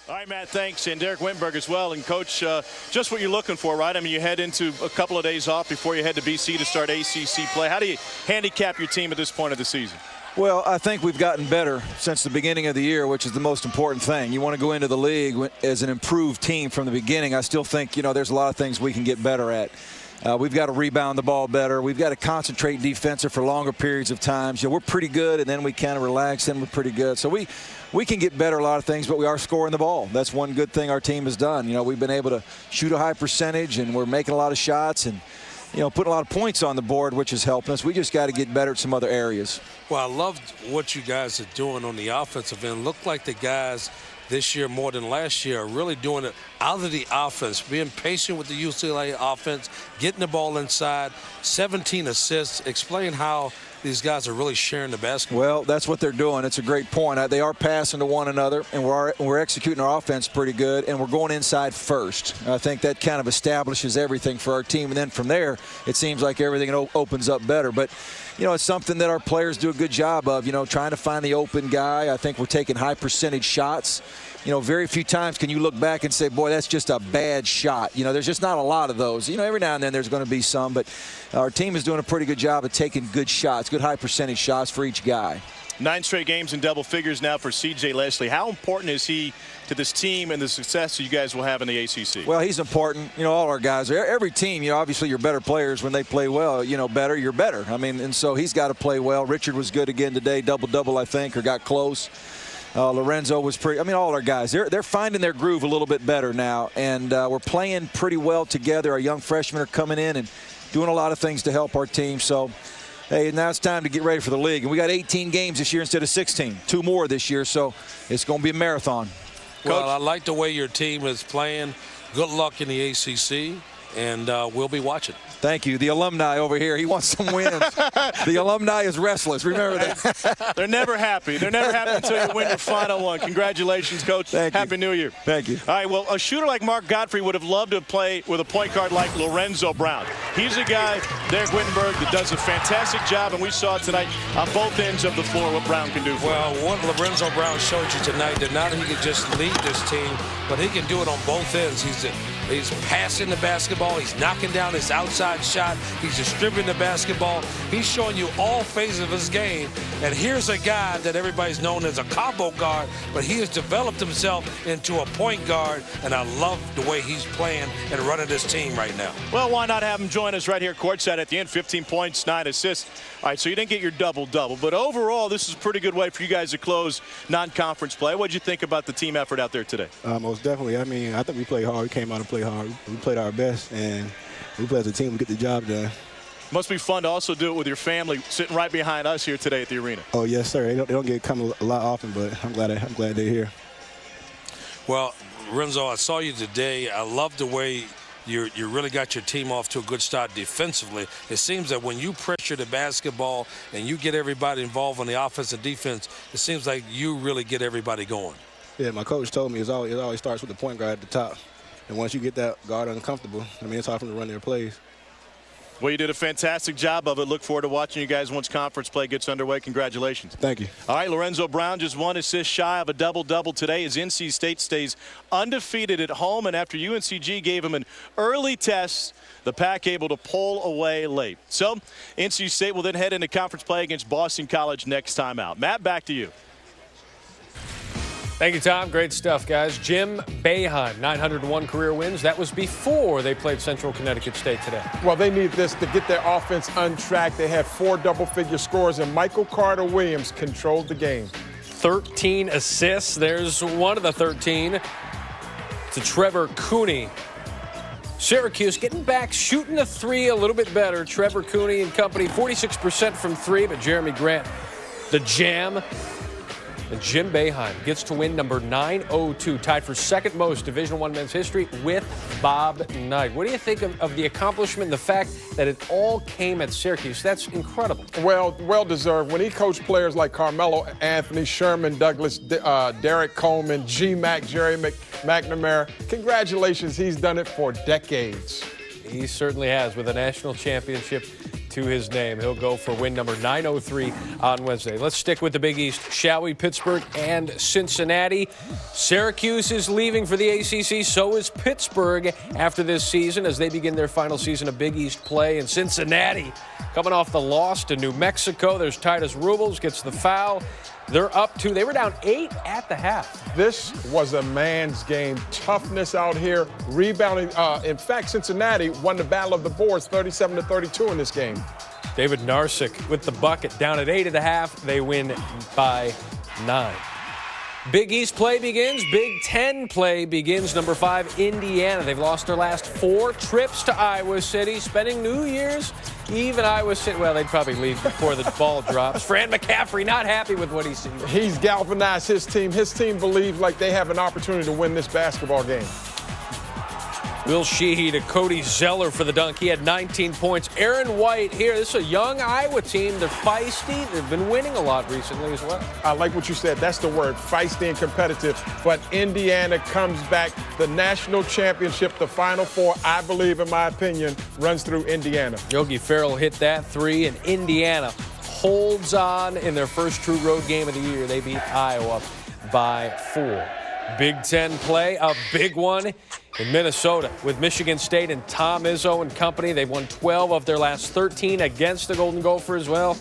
All right, Matt, thanks. And Derek Wittenberg as well. And, Coach, just what you're looking for, right? I mean, you head into a couple of days off before you head to BC to start ACC play. How do you handicap your team at this point of the season? Well, I think we've gotten better since the beginning of the year, which is the most important thing. You want to go into the league as an improved team from the beginning. I still think, there's a lot of things we can get better at. We've got to rebound the ball better. We've got to concentrate defensive for longer periods of time. We're pretty good, and then we kind of relax, and we're pretty good. So we can get better at a lot of things, but we are scoring the ball. That's one good thing our team has done. We've been able to shoot a high percentage, and we're making a lot of shots and, putting a lot of points on the board, which is helping us. We just got to get better at some other areas. Well, I love what you guys are doing on the offensive end. Look like the guys this year more than last year are really doing it out of the offense, being patient with the UCLA offense, getting the ball inside, 17 assists. Explain how these guys are really sharing the basketball. Well, that's what they're doing. It's a great point. They are passing to one another, and we're executing our offense pretty good, and we're going inside first. I think that kind of establishes everything for our team, and then from there, it seems like everything opens up better. But, it's something that our players do a good job of, trying to find the open guy. I think we're taking high percentage shots. Very few times can you look back and say, boy, that's just a bad shot. There's just not a lot of those. Every now and then there's going to be some, but our team is doing a pretty good job of taking good shots, good high percentage shots for each guy. 9 straight games in double figures now for C.J. Leslie. How important is he to this team and the success you guys will have in the ACC? Well, he's important. All our guys, every team, obviously you're better players when they play well. Better, you're better. I mean, and so he's got to play well. Richard was good again today, double-double, I think, or got close. Lorenzo was pretty. All our guys, they're finding their groove a little bit better now, and we're playing pretty well together. Our young freshmen are coming in and doing a lot of things to help our team. So, hey, now it's time to get ready for the league. And we got 18 games this year instead of 16, 2 more this year. So it's going to be a marathon. Well, Coach, I like the way your team is playing. Good luck in the ACC, and we'll be watching. Thank you. The alumni over here, he wants some wins. The alumni is restless. Remember that. They're never happy. They're never happy until you win your final one. Congratulations, Coach. Happy New Year. Thank you. All right, well, a shooter like Mark Gottfried would have loved to play with a point guard like Lorenzo Brown. He's a guy, Derek Wittenberg, that does a fantastic job, and we saw tonight on both ends of the floor what Brown can do for Well, what Lorenzo Brown showed you tonight, that not only he can just lead this team, but he can do it on both ends. He's passing the basketball. He's knocking down his outside shot. He's distributing the basketball. He's showing you all phases of his game. And here's a guy that everybody's known as a combo guard, but he has developed himself into a point guard, and I love the way he's playing and running this team right now. Well, why not have him join us right here courtside at the end? 15 points, 9 assists. All right, so you didn't get your double-double, but overall, this is a pretty good way for you guys to close non-conference play. What did you think about the team effort out there today? Most definitely. I think we played hard. We came out and played hard. We played our best, and we play as a team. We get the job done. Must be fun to also do it with your family sitting right behind us here today at the arena. Oh, yes, sir. They don't get come a lot often, but I'm glad they're here. Well, Renzo, I saw you today. I love the way you really got your team off to a good start defensively. It seems that when you pressure the basketball and you get everybody involved on the offense and defense, it seems like you really get everybody going. Yeah, my coach told me it always starts with the point guard at the top. And once you get that guard uncomfortable, it's hard for them to run their plays. Well, you did a fantastic job of it. Look forward to watching you guys once conference play gets underway. Congratulations. Thank you. All right, Lorenzo Brown just 1 assist shy of a double-double today as NC State stays undefeated at home. And after UNCG gave him an early test, the Pack able to pull away late. So NC State will then head into conference play against Boston College next time out. Matt, back to you. Thank you, Tom. Great stuff, guys. Jim Boeheim, 901 career wins. That was before they played Central Connecticut State today. Well, they need this to get their offense untracked. They had 4 double-figure scores, and Michael Carter-Williams controlled the game. 13 assists. There's one of the 13 to Trevor Cooney. Syracuse getting back, shooting the 3 a little bit better. Trevor Cooney and company, 46% from 3, but Jeremy Grant, the jam. And Jim Boeheim gets to win number 902, tied for second most Division I men's history with Bob Knight. What do you think of the accomplishment, the fact that it all came at Syracuse? That's incredible. Well deserved. When he coached players like Carmelo Anthony, Sherman Douglas, Derek Coleman, G-Mac, Jerry McNamara, congratulations, he's done it for decades. He certainly has, with a national championship to his name. He'll go for win number 903 on Wednesday. Let's stick with the Big East, shall we? Pittsburgh and Cincinnati. Syracuse is leaving for the ACC. So is Pittsburgh after this season as they begin their final season of Big East play. And Cincinnati, coming off the loss to New Mexico. There's Titus Rubles, gets the foul. They're up 2. They were down 8 at the half. This was a man's game. Toughness out here, rebounding. In fact, Cincinnati won the battle of the boards 37-32 in this game. David Narsic with the bucket, down at 8 at the half. They win by 9. Big East play begins. Big Ten play begins. Number 5, Indiana. They've lost their last 4 trips to Iowa City, spending New Year's Eve in Iowa City. Well, they'd probably leave before the ball drops. Fran McCaffrey not happy with what he's seen. He's galvanized his team. His team believes like they have an opportunity to win this basketball game. Will Sheehy to Cody Zeller for the dunk. He had 19 points. Aaron White here. This is a young Iowa team. They're feisty. They've been winning a lot recently as well. I like what you said. That's the word, feisty and competitive. But Indiana comes back. The national championship, the Final Four, I believe, in my opinion, runs through Indiana. Yogi Ferrell hit that 3, and Indiana holds on in their first true road game of the year. They beat Iowa by 4. Big Ten play, a big one in Minnesota with Michigan State and Tom Izzo and company. They've won 12 of their last 13 against the Golden Gophers. Well,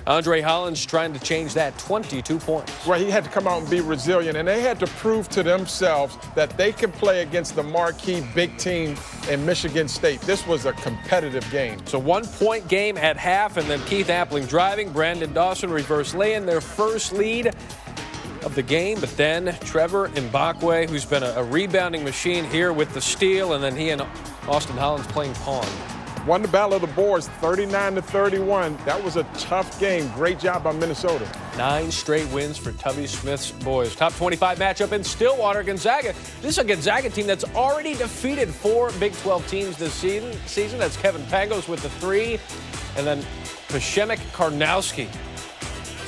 Andre Holland's trying to change that. 22 points. Well, he had to come out and be resilient, and they had to prove to themselves that they can play against the marquee big team in Michigan State. This was a competitive game. So 1-point game at half, and then Keith Appling driving. Brandon Dawson reverse lay-in, their first lead of the game, but then Trevor Mbakwe, who's been a rebounding machine here with the steal, and then he and Austin Hollins playing Pong. Won the battle of the boards 39-31. That was a tough game. Great job by Minnesota. 9 straight wins for Tubby Smith's boys. Top 25 matchup in Stillwater, Gonzaga. This is a Gonzaga team that's already defeated 4 Big 12 teams this season. That's Kevin Pangos with the 3, and then Pashemek Karnowski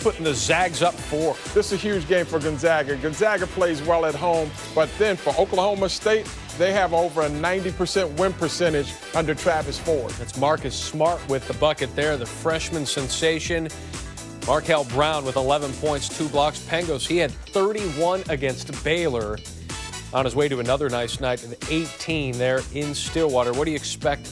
putting the Zags up 4. This is a huge game for Gonzaga. Gonzaga plays well at home, but then for Oklahoma State, they have over a 90% win percentage under Travis Ford. That's Marcus Smart with the bucket there, the freshman sensation. Markel Brown with 11 points, 2 blocks. Pangos, he had 31 against Baylor on his way to another nice night of 18 there in Stillwater. What do you expect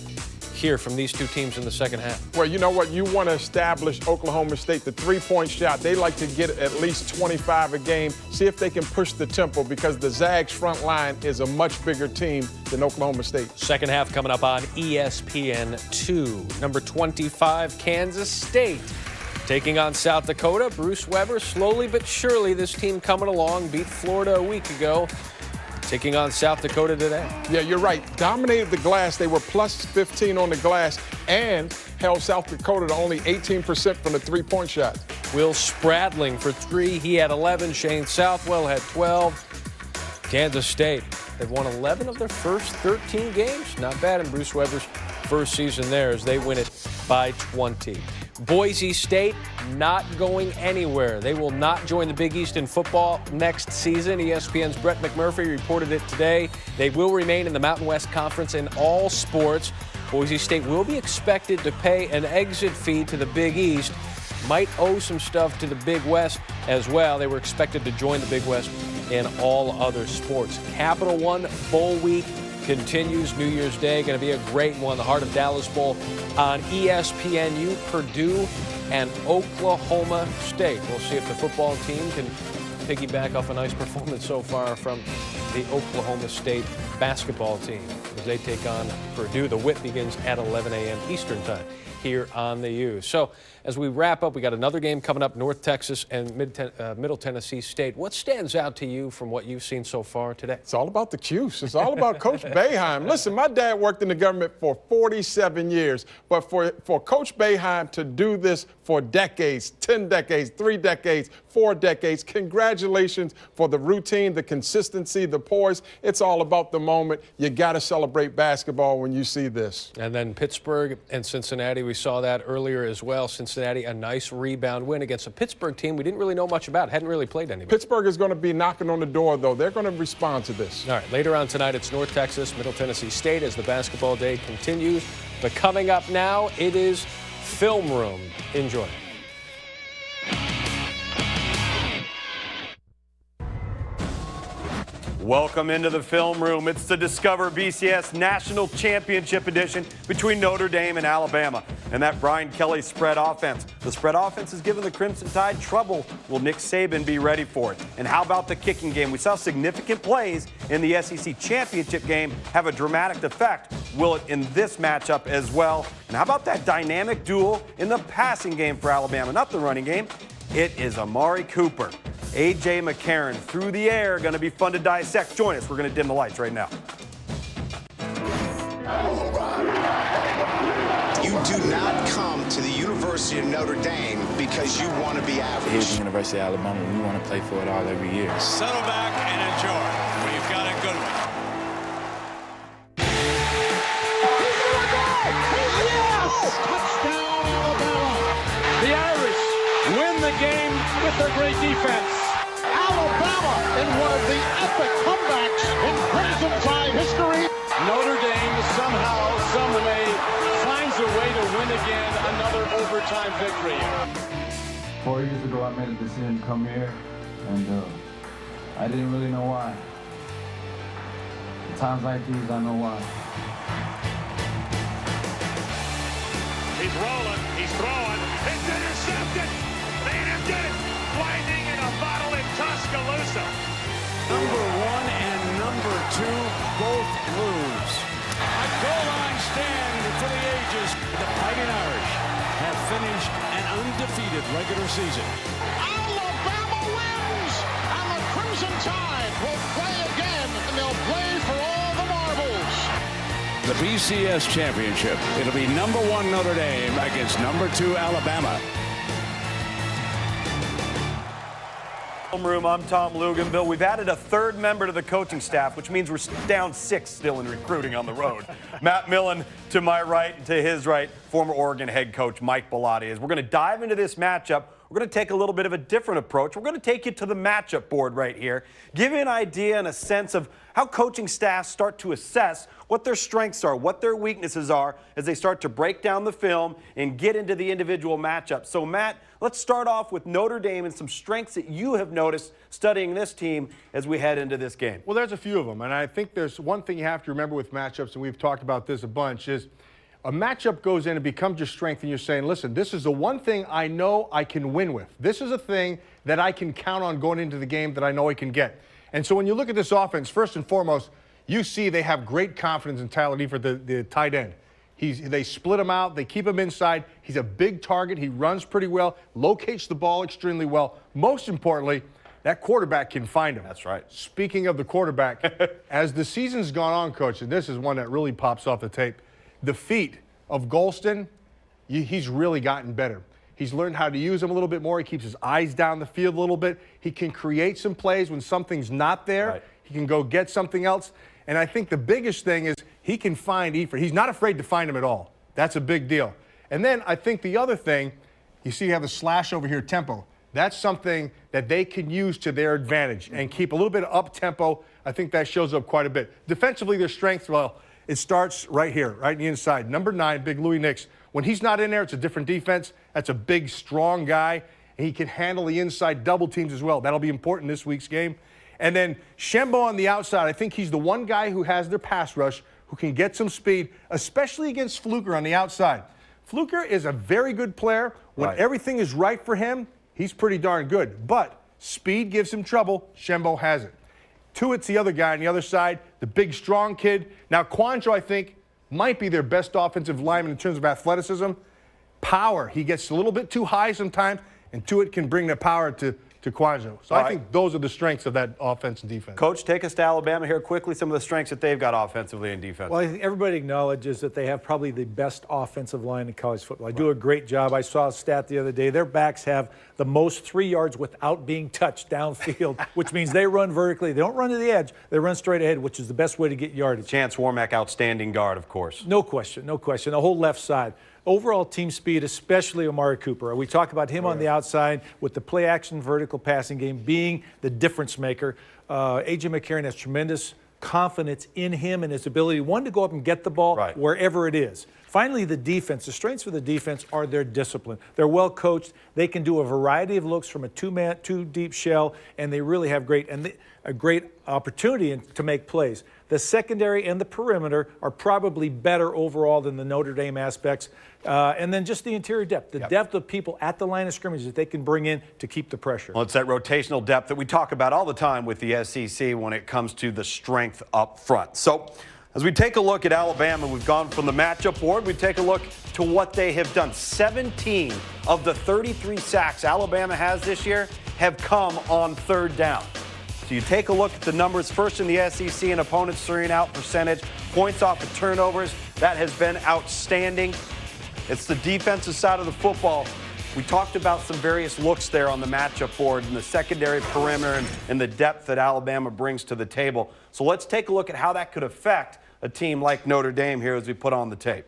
here from these two teams in the second half? Well, you know what? You want to establish Oklahoma State, the 3-point shot. They like to get at least 25 a game, see if they can push the tempo, because the Zags front line is a much bigger team than Oklahoma State. Second half coming up on ESPN2. Number 25, Kansas State taking on South Dakota. Bruce Weber, slowly but surely, this team coming along, beat Florida a week ago. Taking on South Dakota today. Yeah, you're right. Dominated the glass. They were plus 15 on the glass and held South Dakota to only 18% from the 3-point shot. Will Spradling for 3. He had 11. Shane Southwell had 12. Kansas State, they've won 11 of their first 13 games. Not bad in Bruce Weber's first season there as they win it by 20. Boise State not going anywhere. They will not join the Big East in football next season. ESPN's Brett McMurphy reported it today. They will remain in the Mountain West Conference in all sports. Boise State will be expected to pay an exit fee to the Big East. Might owe some stuff to the Big West as well. They were expected to join the Big West in all other sports. Capital One Bowl Week continues. New Year's Day going to be a great one. The Heart of Dallas Bowl on ESPNU. Purdue and Oklahoma State. We'll see if the football team can piggyback off a nice performance so far from the Oklahoma State basketball team as they take on Purdue. The whip begins at 11 a.m. Eastern Time here on the U. So as we wrap up, we got another game coming up, North Texas and Middle Tennessee State. What stands out to you from what you've seen so far today? It's all about the Cuse. It's all about Coach Boeheim. Listen, my dad worked in the government for 47 years, but for Coach Boeheim to do this for decades, 10 decades, 3 decades, 4 decades, congratulations for the routine, the consistency, the poise. It's all about the moment. You got to celebrate basketball when you see this. And then Pittsburgh and Cincinnati, we saw that earlier as well. Cincinnati, a nice rebound win against a Pittsburgh team we didn't really know much about, hadn't really played anybody. Pittsburgh is going to be knocking on the door, though. They're going to respond to this. All right, later on tonight, it's North Texas, Middle Tennessee State as the basketball day continues. But coming up now, it is Film Room. Enjoy. Welcome into the Film Room. It's the Discover BCS National Championship Edition between Notre Dame and Alabama. And that Brian Kelly spread offense. The spread offense has given the Crimson Tide trouble. Will Nick Saban be ready for it? And how about the kicking game? We saw significant plays in the SEC Championship game have a dramatic effect. Will it in this matchup as well? And how about that dynamic duel in the passing game for Alabama? Not the running game. It is Amari Cooper. A.J. McCarron through the air, going to be fun to dissect. Join us. We're going to dim the lights right now. You do not come to the University of Notre Dame because you want to be average. Here's the University of Alabama. We want to play for it all every year. Settle back and enjoy. We've got a good one. Yes! Touchdown, Alabama. The Irish win the game with their great defense. Alabama in one of the epic comebacks in Crimson Tide history. Notre Dame somehow, some way, finds a way to win again another overtime victory. 4 years ago, I made a decision to come here, and I didn't really know why. At times like these, I know why. He's rolling, he's throwing, it's intercepted. They did it. Lightning in a bottle in Tuscaloosa. Number 1 and number 2 both lose. A goal line stand for the ages. The Fighting Irish have finished an undefeated regular season. Alabama wins, and the Crimson Tide will play again, and they'll play for all the marbles. The BCS Championship. It'll be number 1 Notre Dame against number 2 Alabama. Room. I'm Tom Lugan. Bill, we've added a third member to the coaching staff, which means we're down 6 still in recruiting on the road. Matt Millen to my right, and to his right, former Oregon head coach Mike Bellotti. As we're going to dive into this matchup, we're going to take a little bit of a different approach. We're going to take you to the matchup board right here, give you an idea and a sense of how coaching staffs start to assess what their strengths are, what their weaknesses are as they start to break down the film and get into the individual matchups. So, Matt, let's start off with Notre Dame and some strengths that you have noticed studying this team as we head into this game. Well, there's a few of them, and I think there's one thing you have to remember with matchups, and we've talked about this a bunch, is a matchup goes in and becomes your strength, and you're saying, listen, this is the one thing I know I can win with. This is a thing that I can count on going into the game that I know I can get. And so when you look at this offense, first and foremost, you see they have great confidence in Tyler Eifert, the tight end. They split him out. They keep him inside. He's a big target. He runs pretty well, locates the ball extremely well. Most importantly, that quarterback can find him. That's right. Speaking of the quarterback, as the season's gone on, Coach, and this is one that really pops off the tape, the feet of Golston, he's really gotten better. He's learned how to use them a little bit more. He keeps his eyes down the field a little bit. He can create some plays when something's not there. Right. He can go get something else. And I think the biggest thing is he can find Eifert. He's not afraid to find him at all. That's a big deal. And then I think the other thing, you see you have a slash over here, tempo. That's something that they can use to their advantage and keep a little bit of up-tempo. I think that shows up quite a bit. Defensively, their strength, well, it starts right here, right in the inside. Number 9, big Louis Nix. When he's not in there, it's a different defense. That's a big, strong guy, and he can handle the inside double teams as well. That'll be important this week's game. And then Shambo on the outside, I think he's the one guy who has their pass rush, who can get some speed, especially against Fluker on the outside. Fluker is a very good player. When everything is right for him, he's pretty darn good. But speed gives him trouble. Shambo has it. Tuitt's the other guy on the other side, the big, strong kid. Now, Quandro, I think, might be their best offensive lineman in terms of athleticism. power. He gets a little bit too high sometimes, and Tuitt can bring the power to Kwanzaa. So I think those are the strengths of that offense and defense. Coach, take us to Alabama here quickly, some of the strengths that they've got offensively and defensively. Well, I think everybody acknowledges that they have probably the best offensive line in college football. They do a great job. I saw a stat the other day. Their backs have the most 3 yards without being touched downfield, which means they run vertically. They don't run to the edge. They run straight ahead, which is the best way to get yardage. Chance Warmack, outstanding guard, of course. No question, no question. The whole left side. Overall team speed, especially Amari Cooper. We talk about him on the outside with the play-action vertical passing game being the difference maker. A.J. McCarron has tremendous confidence in him and his ability, one, to go up and get the ball wherever it is. Finally, the defense. The strengths for the defense are their discipline. They're well coached. They can do a variety of looks from a two-deep shell, and they really have a great opportunity to make plays. The secondary and the perimeter are probably better overall than the Notre Dame aspects. And then just the interior depth, the depth of people at the line of scrimmage that they can bring in to keep the pressure. Well, it's that rotational depth that we talk about all the time with the SEC when it comes to the strength up front. So as we take a look at Alabama, we've gone from the matchup board. We take a look to what they have done. 17 of the 33 sacks Alabama has this year have come on third down. So you take a look at the numbers first in the SEC and opponents throwing out percentage, points off of turnovers. That has been outstanding. It's the defensive side of the football. We talked about some various looks there on the matchup board and the secondary perimeter and the depth that Alabama brings to the table. So let's take a look at how that could affect a team like Notre Dame here as we put on the tape.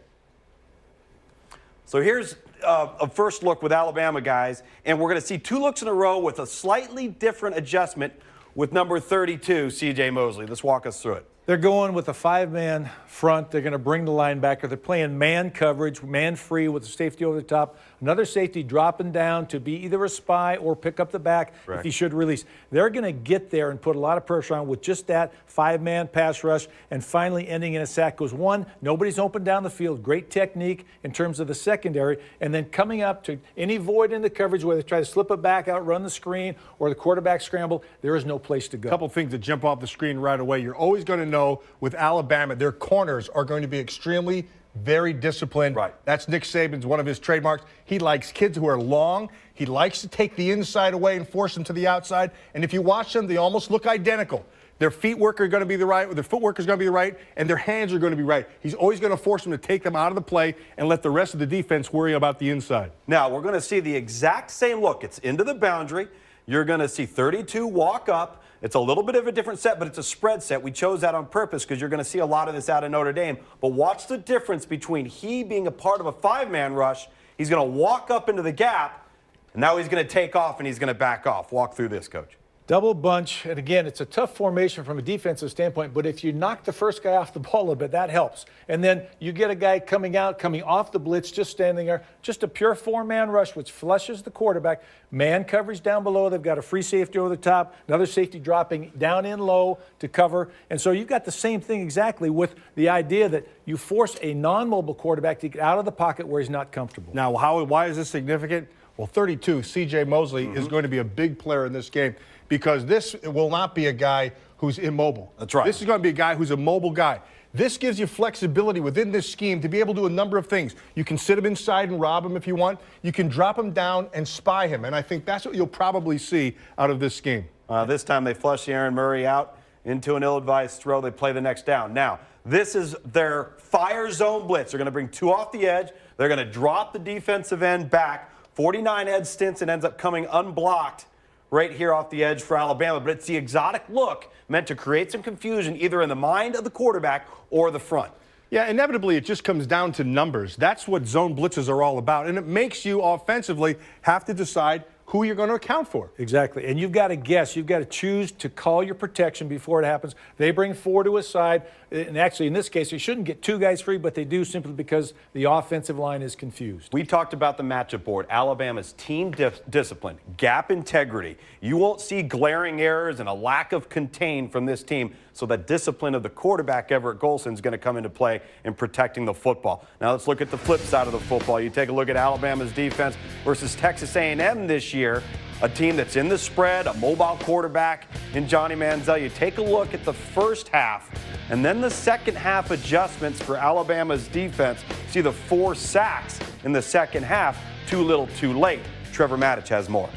So here's a first look with Alabama, guys, and we're going to see 2 looks in a row with a slightly different adjustment with number 32, C.J. Mosley. Let's walk us through it. They're going with a 5-man front. They're going to bring the linebacker. They're playing man coverage, man free with the safety over the top. Another safety dropping down to be either a spy or pick up the back if he should release. They're going to get there and put a lot of pressure on with just that 5-man pass rush, and finally ending in a sack. Goes one, nobody's open down the field. Great technique in terms of the secondary, and then coming up to any void in the coverage where they try to slip it back out, run the screen, or the quarterback scramble, there is no place to go. A couple things that jump off the screen right away. You're always going to know with Alabama, their corners are going to be extremely very disciplined. That's Nick Saban's one of his trademarks. He likes kids who are long. He likes to take the inside away and force them to the outside. And if you watch them, they almost look identical. Their footwork is going to be the right, and their hands are going to be right. He's always going to force them to take them out of the play and let the rest of the defense worry about the inside. Now, we're going to see the exact same look. It's into the boundary. You're going to see 32 walk up. It's a little bit of a different set, but it's a spread set. We chose that on purpose because you're going to see a lot of this out of Notre Dame. But watch the difference between he being a part of a 5-man rush. He's going to walk up into the gap, and now he's going to take off and he's going to back off. Walk through this, Coach. Double bunch, and again, it's a tough formation from a defensive standpoint, but if you knock the first guy off the ball a little bit, that helps. And then you get a guy coming off the blitz, just standing there, just a pure 4-man rush, which flushes the quarterback. Man coverage down below. They've got a free safety over the top, another safety dropping down in low to cover. And so you've got the same thing exactly with the idea that you force a non-mobile quarterback to get out of the pocket where he's not comfortable. Now, why is this significant? Well, 32, C.J. Mosley is going to be a big player in this game because this will not be a guy who's immobile. That's right. This is going to be a guy who's a mobile guy. This gives you flexibility within this scheme to be able to do a number of things. You can sit him inside and rob him if you want. You can drop him down and spy him, and I think that's what you'll probably see out of this scheme. This time they flush Aaron Murray out into an ill-advised throw. They play the next down. Now, this is their fire zone blitz. They're going to bring 2 off the edge. They're going to drop the defensive end back. 49 Ed Stinson ends up coming unblocked right here off the edge for Alabama. But it's the exotic look meant to create some confusion either in the mind of the quarterback or the front. Yeah, inevitably it just comes down to numbers. That's what zone blitzes are all about. And it makes you offensively have to decide who you're going to account for. Exactly. And you've got to guess. You've got to choose to call your protection before it happens. They bring 4 to a side. And actually, in this case, they shouldn't get 2 guys free, but they do simply because the offensive line is confused. We talked about the matchup board. Alabama's team discipline, gap integrity. You won't see glaring errors and a lack of contain from this team. So that discipline of the quarterback, Everett Golson, is going to come into play in protecting the football. Now let's look at the flip side of the football. You take a look at Alabama's defense versus Texas A&M this year, a team that's in the spread, a mobile quarterback in Johnny Manziel. You take a look at the first half and then the second half adjustments for Alabama's defense. See the 4 sacks in the second half. Too little, too late. Trevor Matich has more.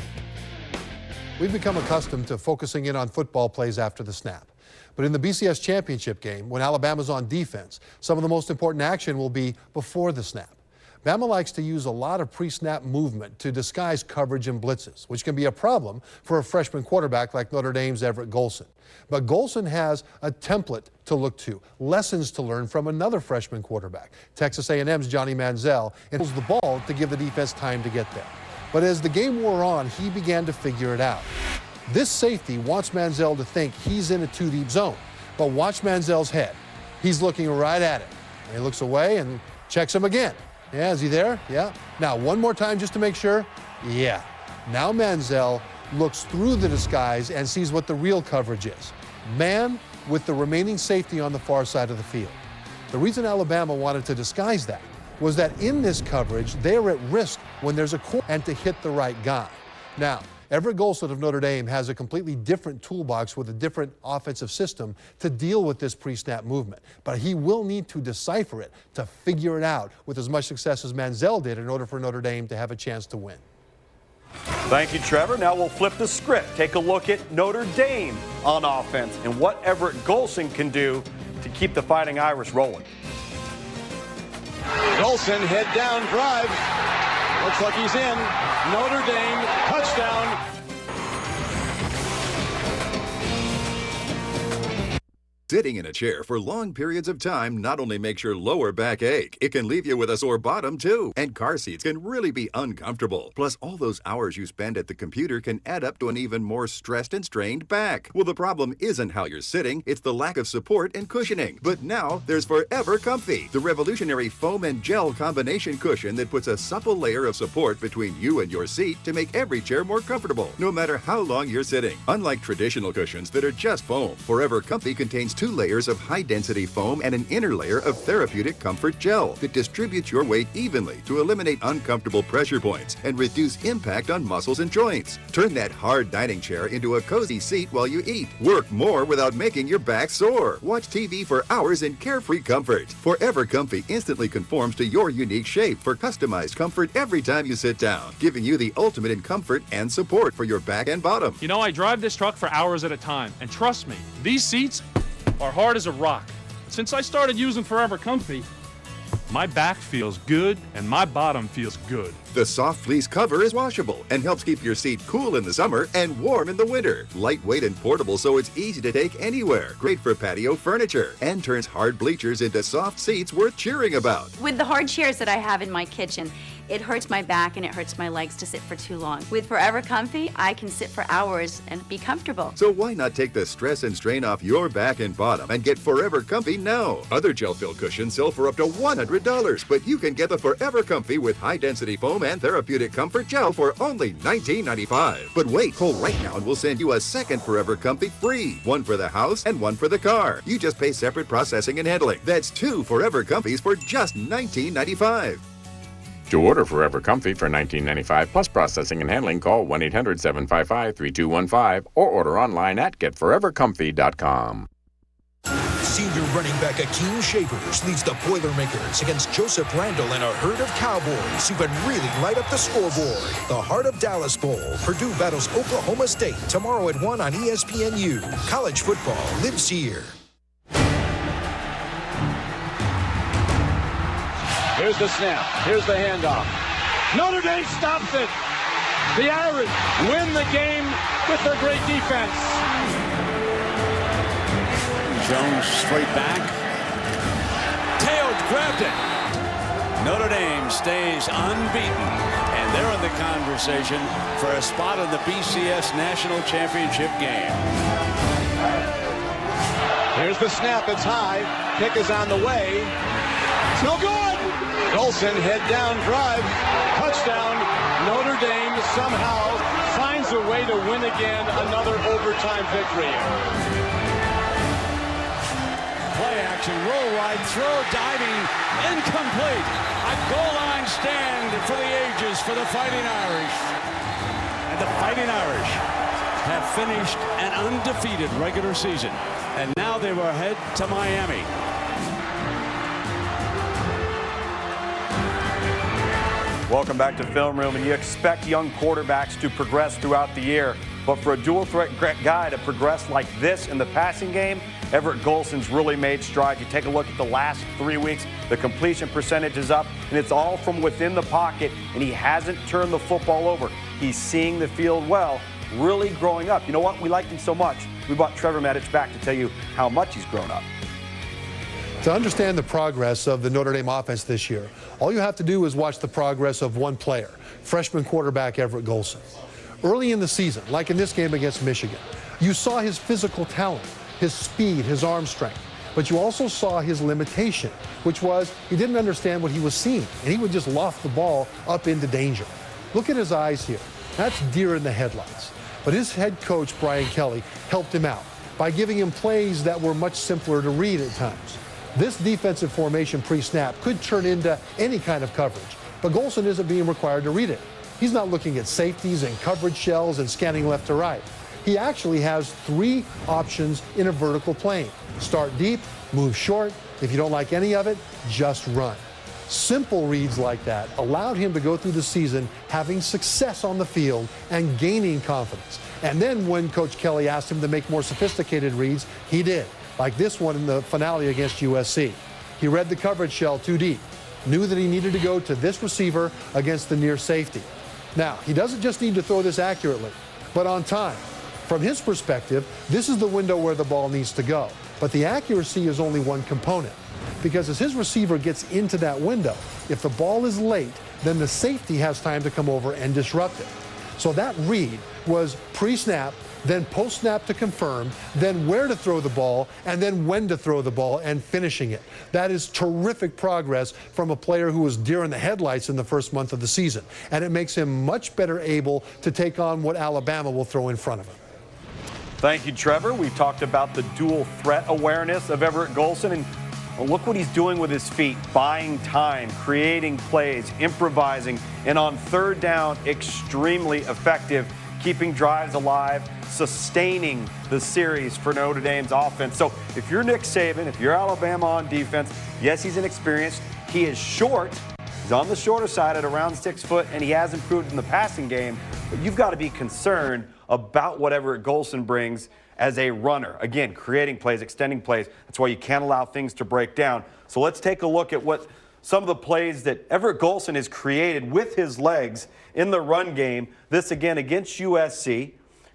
We've become accustomed to focusing in on football plays after the snap. But in the BCS championship game, when Alabama's on defense, some of the most important action will be before the snap. Bama likes to use a lot of pre-snap movement to disguise coverage and blitzes, which can be a problem for a freshman quarterback like Notre Dame's Everett Golson. But Golson has a template to look to, lessons to learn from another freshman quarterback, Texas A&M's Johnny Manziel, and pulls the ball to give the defense time to get there. But as the game wore on, he began to figure it out. This safety wants Manziel to think he's in a two-deep zone, but watch Manziel's head. He's looking right at it. And he looks away and checks him again. Yeah, is he there? Yeah. Now, one more time just to make sure. Yeah. Now Manziel looks through the disguise and sees what the real coverage is. Man with the remaining safety on the far side of the field. The reason Alabama wanted to disguise that was that in this coverage, they are at risk when there's a corner and to hit the right guy. Now, Everett Golson of Notre Dame has a completely different toolbox with a different offensive system to deal with this pre-snap movement. But he will need to decipher it to figure it out with as much success as Manziel did in order for Notre Dame to have a chance to win. Thank you, Trevor. Now we'll flip the script. Take a look at Notre Dame on offense and what Everett Golson can do to keep the Fighting Irish rolling. Golson head down drive. Looks like he's in. Notre Dame touchdown. Sitting in a chair for long periods of time not only makes your lower back ache, it can leave you with a sore bottom too. And car seats can really be uncomfortable. Plus, all those hours you spend at the computer can add up to an even more stressed and strained back. Well, the problem isn't how you're sitting, it's the lack of support and cushioning. But now, there's Forever Comfy, the revolutionary foam and gel combination cushion that puts a supple layer of support between you and your seat to make every chair more comfortable, no matter how long you're sitting. Unlike traditional cushions that are just foam, Forever Comfy contains 2 layers of high-density foam and an inner layer of therapeutic comfort gel that distributes your weight evenly to eliminate uncomfortable pressure points and reduce impact on muscles and joints. Turn that hard dining chair into a cozy seat while you eat. Work more without making your back sore. Watch TV for hours in carefree comfort. Forever Comfy instantly conforms to your unique shape for customized comfort every time you sit down, giving you the ultimate in comfort and support for your back and bottom. You know, I drive this truck for hours at a time, and trust me, these seats are hard as a rock. Since I started using Forever Comfy, my back feels good and my bottom feels good. The soft fleece cover is washable and helps keep your seat cool in the summer and warm in the winter. Lightweight and portable, so it's easy to take anywhere. Great for patio furniture and turns hard bleachers into soft seats worth cheering about. With the hard chairs that I have in my kitchen, it hurts my back and it hurts my legs to sit for too long. With Forever Comfy, I can sit for hours and be comfortable. So why not take the stress and strain off your back and bottom and get Forever Comfy now? Other gel-filled cushions sell for up to $100, but you can get the Forever Comfy with high-density foam and therapeutic comfort gel for only $19.95. But wait, call right now and we'll send you a second Forever Comfy free. One for the house and one for the car. You just pay separate processing and handling. That's 2 Forever Comfys for just $19.95. To order Forever Comfy for $19.95 plus processing and handling, call 1-800-755-3215 or order online at getforevercomfy.com. Senior running back Akeem Shavers leads the Boilermakers against Joseph Randall and a herd of Cowboys who can really light up the scoreboard. The Heart of Dallas Bowl. Purdue battles Oklahoma State tomorrow at 1 on ESPNU. College football lives here. Here's the snap. Here's the handoff. Notre Dame stops it. The Irish win the game with their great defense. Jones straight back. Teo grabbed it. Notre Dame stays unbeaten, and they're in the conversation for a spot in the BCS National Championship game. Here's the snap. It's high. Kick is on the way. It's no good. Golson head down drive. Touchdown. Notre Dame somehow finds a way to win again. Another overtime victory. Play action, roll right, throw, diving, incomplete. A goal line stand for the ages for the Fighting Irish. And the Fighting Irish have finished an undefeated regular season. And now they will head to Miami. Welcome back to Film Room, and you expect young quarterbacks to progress throughout the year, but for a dual threat guy to progress like this in the passing game, Everett Golson's really made strides. You take a look at the last 3 weeks, the completion percentage is up, and it's all from within the pocket, and he hasn't turned the football over. He's seeing the field well, really growing up. You know what? We liked him so much, we brought Trevor Medich back to tell you how much he's grown up. To understand the progress of the Notre Dame offense this year, all you have to do is watch the progress of one player, freshman quarterback Everett Golson. Early in the season, like in this game against Michigan, you saw his physical talent, his speed, his arm strength, but you also saw his limitation, which was he didn't understand what he was seeing, and he would just loft the ball up into danger. Look at his eyes here. That's deer in the headlights. But his head coach, Brian Kelly, helped him out by giving him plays that were much simpler to read at times. This defensive formation pre-snap could turn into any kind of coverage, but Golson isn't being required to read it. He's not looking at safeties and coverage shells and scanning left to right. He actually has 3 options in a vertical plane. Start deep, move short. If you don't like any of it, just run. Simple reads like that allowed him to go through the season having success on the field and gaining confidence. And then when Coach Kelly asked him to make more sophisticated reads, he did. Like this one in the finale against USC. He read the coverage shell too deep, knew that he needed to go to this receiver against the near safety. Now, he doesn't just need to throw this accurately, but on time. From his perspective, this is the window where the ball needs to go. But the accuracy is only one component, because as his receiver gets into that window, if the ball is late, then the safety has time to come over and disrupt it. So that read was pre-snap, then post-snap to confirm, then where to throw the ball, and then when to throw the ball and finishing it. That is terrific progress from a player who was deer in the headlights in the first month of the season. And it makes him much better able to take on what Alabama will throw in front of him. Thank you, Trevor. We talked about the dual threat awareness of Everett Golson, and look what he's doing with his feet, buying time, creating plays, improvising, and on third down, extremely effective, keeping drives alive, sustaining the series for Notre Dame's offense. So if you're Nick Saban, if you're Alabama on defense, yes, he's inexperienced. He is short. He's on the shorter side at around 6 foot, and he has improved in the passing game. But you've got to be concerned about whatever Golson brings as a runner. Again, creating plays, extending plays. That's why you can't allow things to break down. So let's take a look at what some of the plays that Everett Golson has created with his legs in the run game. This again against USC.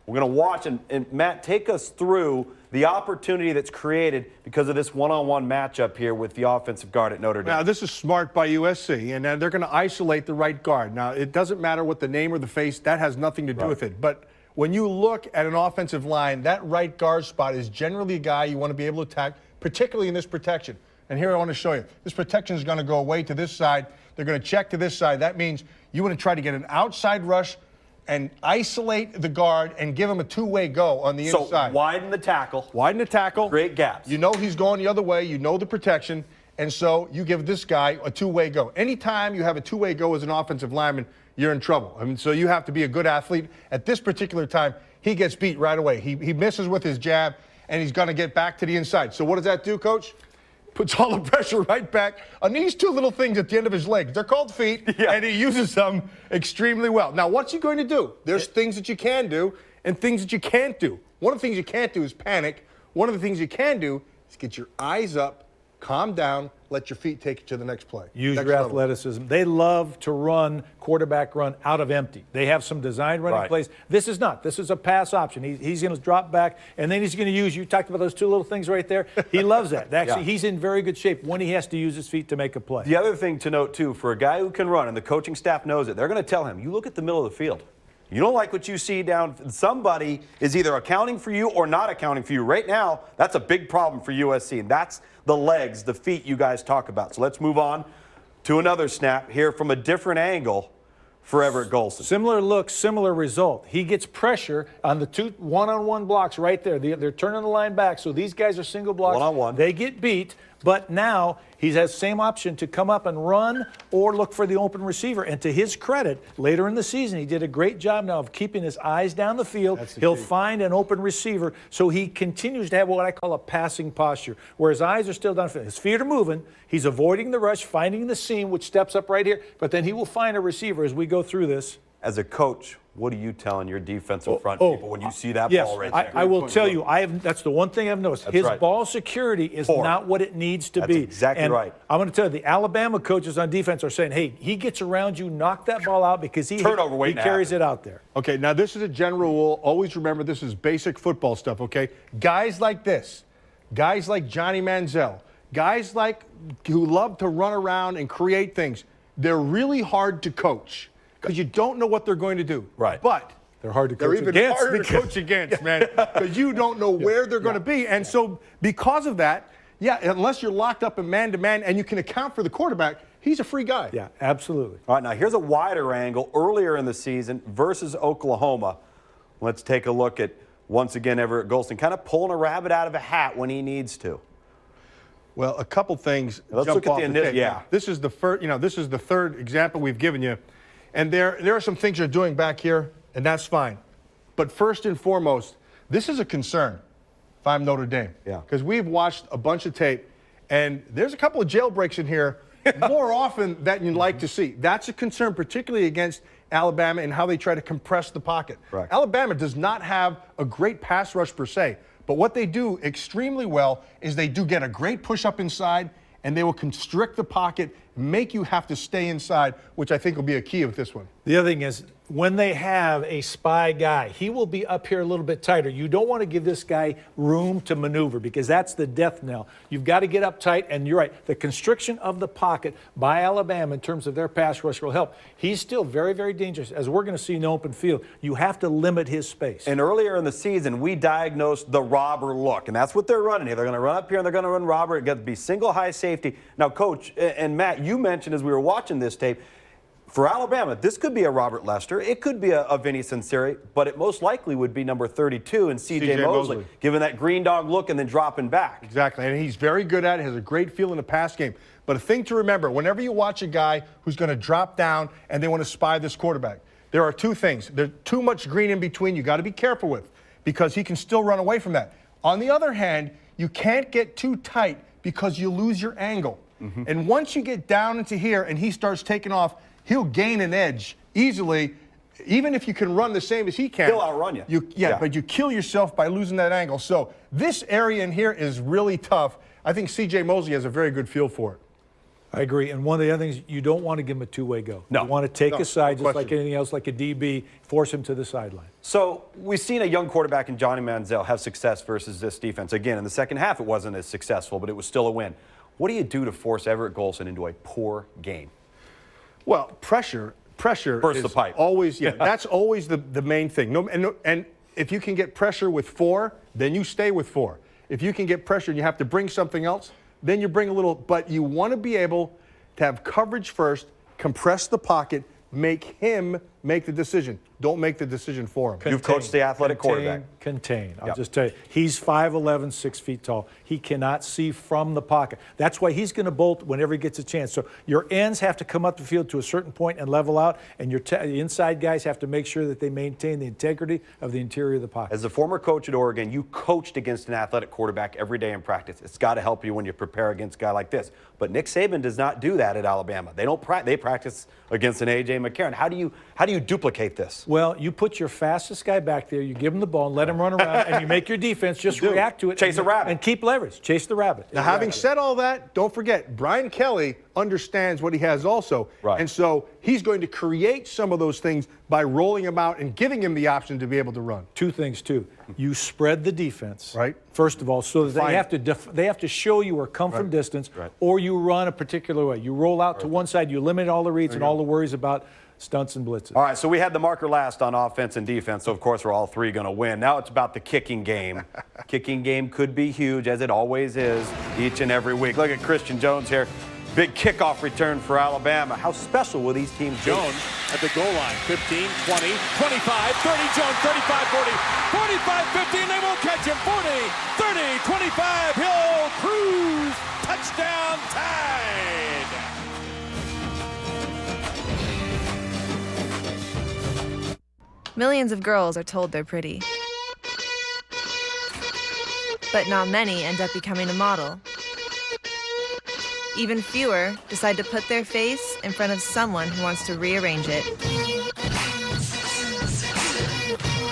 We're going to watch, and Matt, take us through the opportunity that's created because of this one-on-one matchup here with the offensive guard at Notre Dame. Now, this is smart by USC, and they're going to isolate the right guard. Now, it doesn't matter what the name or the face, that has nothing to do with it. But when you look at an offensive line, that right guard spot is generally a guy you want to be able to attack, particularly in this protection. And here I want to show you. This protection is going to go away to this side. They're going to check to this side. That means you want to try to get an outside rush and isolate the guard and give him a two-way go on the inside. So widen the tackle. Widen the tackle. Create gaps. You know he's going the other way. You know the protection. And so you give this guy a two-way go. Anytime you have a two-way go as an offensive lineman, you're in trouble. I mean, so you have to be a good athlete. At this particular time, he gets beat right away. He misses with his jab, and he's going to get back to the inside. So what does that do, Coach? Puts all the pressure right back on these two little things at the end of his legs. They're called feet, and he uses them extremely well. Now, what's he going to do? There's things that you can do and things that you can't do. One of the things you can't do is panic. One of the things you can do is get your eyes up, calm down, let your feet take you to the next play. Use your athleticism. They love to run, quarterback run, out of empty. They have some designed running plays. This is not. This is a pass option. He's going to drop back, and then he's going to use, you talked about those two little things right there. He loves that. Actually, he's in very good shape when he has to use his feet to make a play. The other thing to note, too, for a guy who can run, and the coaching staff knows it, they're going to tell him, you look at the middle of the field. You don't like what you see down. Somebody is either accounting for you or not accounting for you. Right now, that's a big problem for USC, and that's the legs, the feet you guys talk about. So let's move on to another snap here from a different angle for Everett Golson. Similar look, similar result. He gets pressure on the two one-on-one blocks right there. They're turning the line back, so these guys are single blocks. One-on-one. They get beat, But now he has the same option to come up and run or look for the open receiver. And to his credit, later in the season, he did a great job now of keeping his eyes down the field. He'll find an open receiver, so he continues to have what I call a passing posture, where his eyes are still down the field. His feet are moving. He's avoiding the rush, finding the seam, which steps up right here. But then he will find a receiver as we go through this. As a coach, what are you telling your defensive front people when you see that ball right there? I will tell you, that's the one thing I've noticed. His ball security is not what it needs to be. Exactly right. I'm going to tell you, the Alabama coaches on defense are saying, hey, he gets around you, knock that ball out because he carries it out there. Okay, now this is a general rule. Always remember this is basic football stuff, okay? Guys like this, guys like Johnny Manziel, guys like who love to run around and create things, they're really hard to coach. Because you don't know what they're going to do. Right. But they're hard to coach they're even against. harder to coach against, man. Because you don't know where they're going to be. And so because of that, unless you're locked up in man-to-man and you can account for the quarterback, he's a free guy. Yeah, absolutely. All right, now here's a wider angle earlier in the season versus Oklahoma. Let's take a look at, once again, Everett Golson kind of pulling a rabbit out of a hat when he needs to. Well, a couple things. Let's jump look at off the initial. tape. Yeah. This is the first. This is the third example we've given you. And there are some things you're doing back here, and that's fine. But first and foremost, this is a concern if I'm Notre Dame. Yeah. Because we've watched a bunch of tape, and there's a couple of jailbreaks in here more often than you'd like to see. That's a concern, particularly against Alabama and how they try to compress the pocket. Right. Alabama does not have a great pass rush per se, but what they do extremely well is they do get a great push up inside, and they will constrict the pocket, make you have to stay inside, which I think will be a key with this one. The other thing is, when they have a spy guy, he will be up here a little bit tighter. You don't want to give this guy room to maneuver because that's the death knell. You've got to get up tight, and you're right. The constriction of the pocket by Alabama in terms of their pass rush will help. He's still very, very dangerous. As we're going to see in the open field, you have to limit his space. And earlier in the season, we diagnosed the robber look, and that's what they're running here. They're going to run up here, and they're going to run robber. It's got to be single high safety. Now, Coach and Matt, you mentioned as we were watching this tape, for Alabama, this could be a Robert Lester. It could be a Vinny Cincinnati, but it most likely would be number 32 and C.J. Mosley, giving that green dog look and then dropping back. Exactly, and he's very good at it, has a great feel in the pass game. But a thing to remember, whenever you watch a guy who's going to drop down and they want to spy this quarterback, there are two things. There's too much green in between you got to be careful with because he can still run away from that. On the other hand, you can't get too tight because you lose your angle. Mm-hmm. And once you get down into here and he starts taking off, he'll gain an edge easily, even if you can run the same as he can. He'll outrun you. But you kill yourself by losing that angle. So this area in here is really tough. I think C.J. Mosley has a very good feel for it. I agree. And one of the other things, you don't want to give him a two-way go. No. You want to take a side, just like anything else, like a DB, force him to the sideline. So we've seen a young quarterback in Johnny Manziel have success versus this defense. Again, in the second half, it wasn't as successful, but it was still a win. What do you do to force Everett Golson into a poor game? Well, pressure burst is the pipe. Always, that's always the main thing. And if you can get pressure with 4, then you stay with 4. If you can get pressure and you have to bring something else, then you bring a little. But you want to be able to have coverage first, compress the pocket, make him make the decision. Don't make the decision for him. You've coached the athletic quarterback. Contain. I'll just tell you, he's 5'11", 6 feet tall. He cannot see from the pocket. That's why he's going to bolt whenever he gets a chance. So your ends have to come up the field to a certain point and level out, and your the inside guys have to make sure that they maintain the integrity of the interior of the pocket. As a former coach at Oregon, you coached against an athletic quarterback every day in practice. It's got to help you when you prepare against a guy like this. But Nick Saban does not do that at Alabama. They practice against an A.J. McCarron. How do you duplicate this? Well, you put your fastest guy back there, you give him the ball and let him run around, and you make your defense just react to it. Chase a rabbit. And keep leverage. Chase the rabbit. Now, having said all that, don't forget, Brian Kelly understands what he has also. Right. And so he's going to create some of those things by rolling him out and giving him the option to be able to run. Two things, too. You spread the defense, right? First of all, so that they have to show you or come from distance, or you run a particular way. You roll out to one side, you limit all the reads and all the worries about stunts and blitzes. All right, so we had the marker last on offense and defense, so of course we're all three going to win. Now it's about the kicking game. Kicking game could be huge, as it always is, each and every week. Look at Christian Jones here. Big kickoff return for Alabama. How special will these teams be? Jones at the goal line. 15, 20, 25, 30. Jones, 35, 40, 45, 50, and they won't catch him. 40, 30, 25. He'll cruise. Touchdown Tide! Millions of girls are told they're pretty. But not many end up becoming a model. Even fewer decide to put their face in front of someone who wants to rearrange it.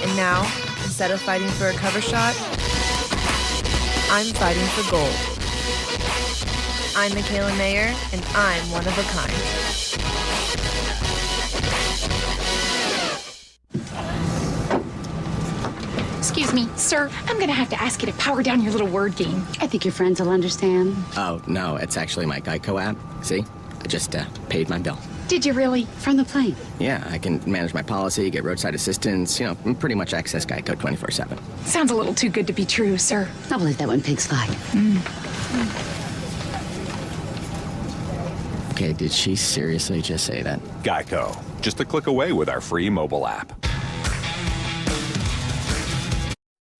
And now, instead of fighting for a cover shot, I'm fighting for gold. I'm Michaela Mayer, and I'm one of a kind. Excuse me, sir, I'm gonna have to ask you to power down your little word game. I think your friends will understand. Oh, no, it's actually my Geico app. See? I just paid my bill. Did you really? From the plane. Yeah, I can manage my policy, get roadside assistance, pretty much access Geico 24/7. Sounds a little too good to be true, sir. I'll believe that when pigs fly. Okay, did she seriously just say that? Geico. Just a click away with our free mobile app.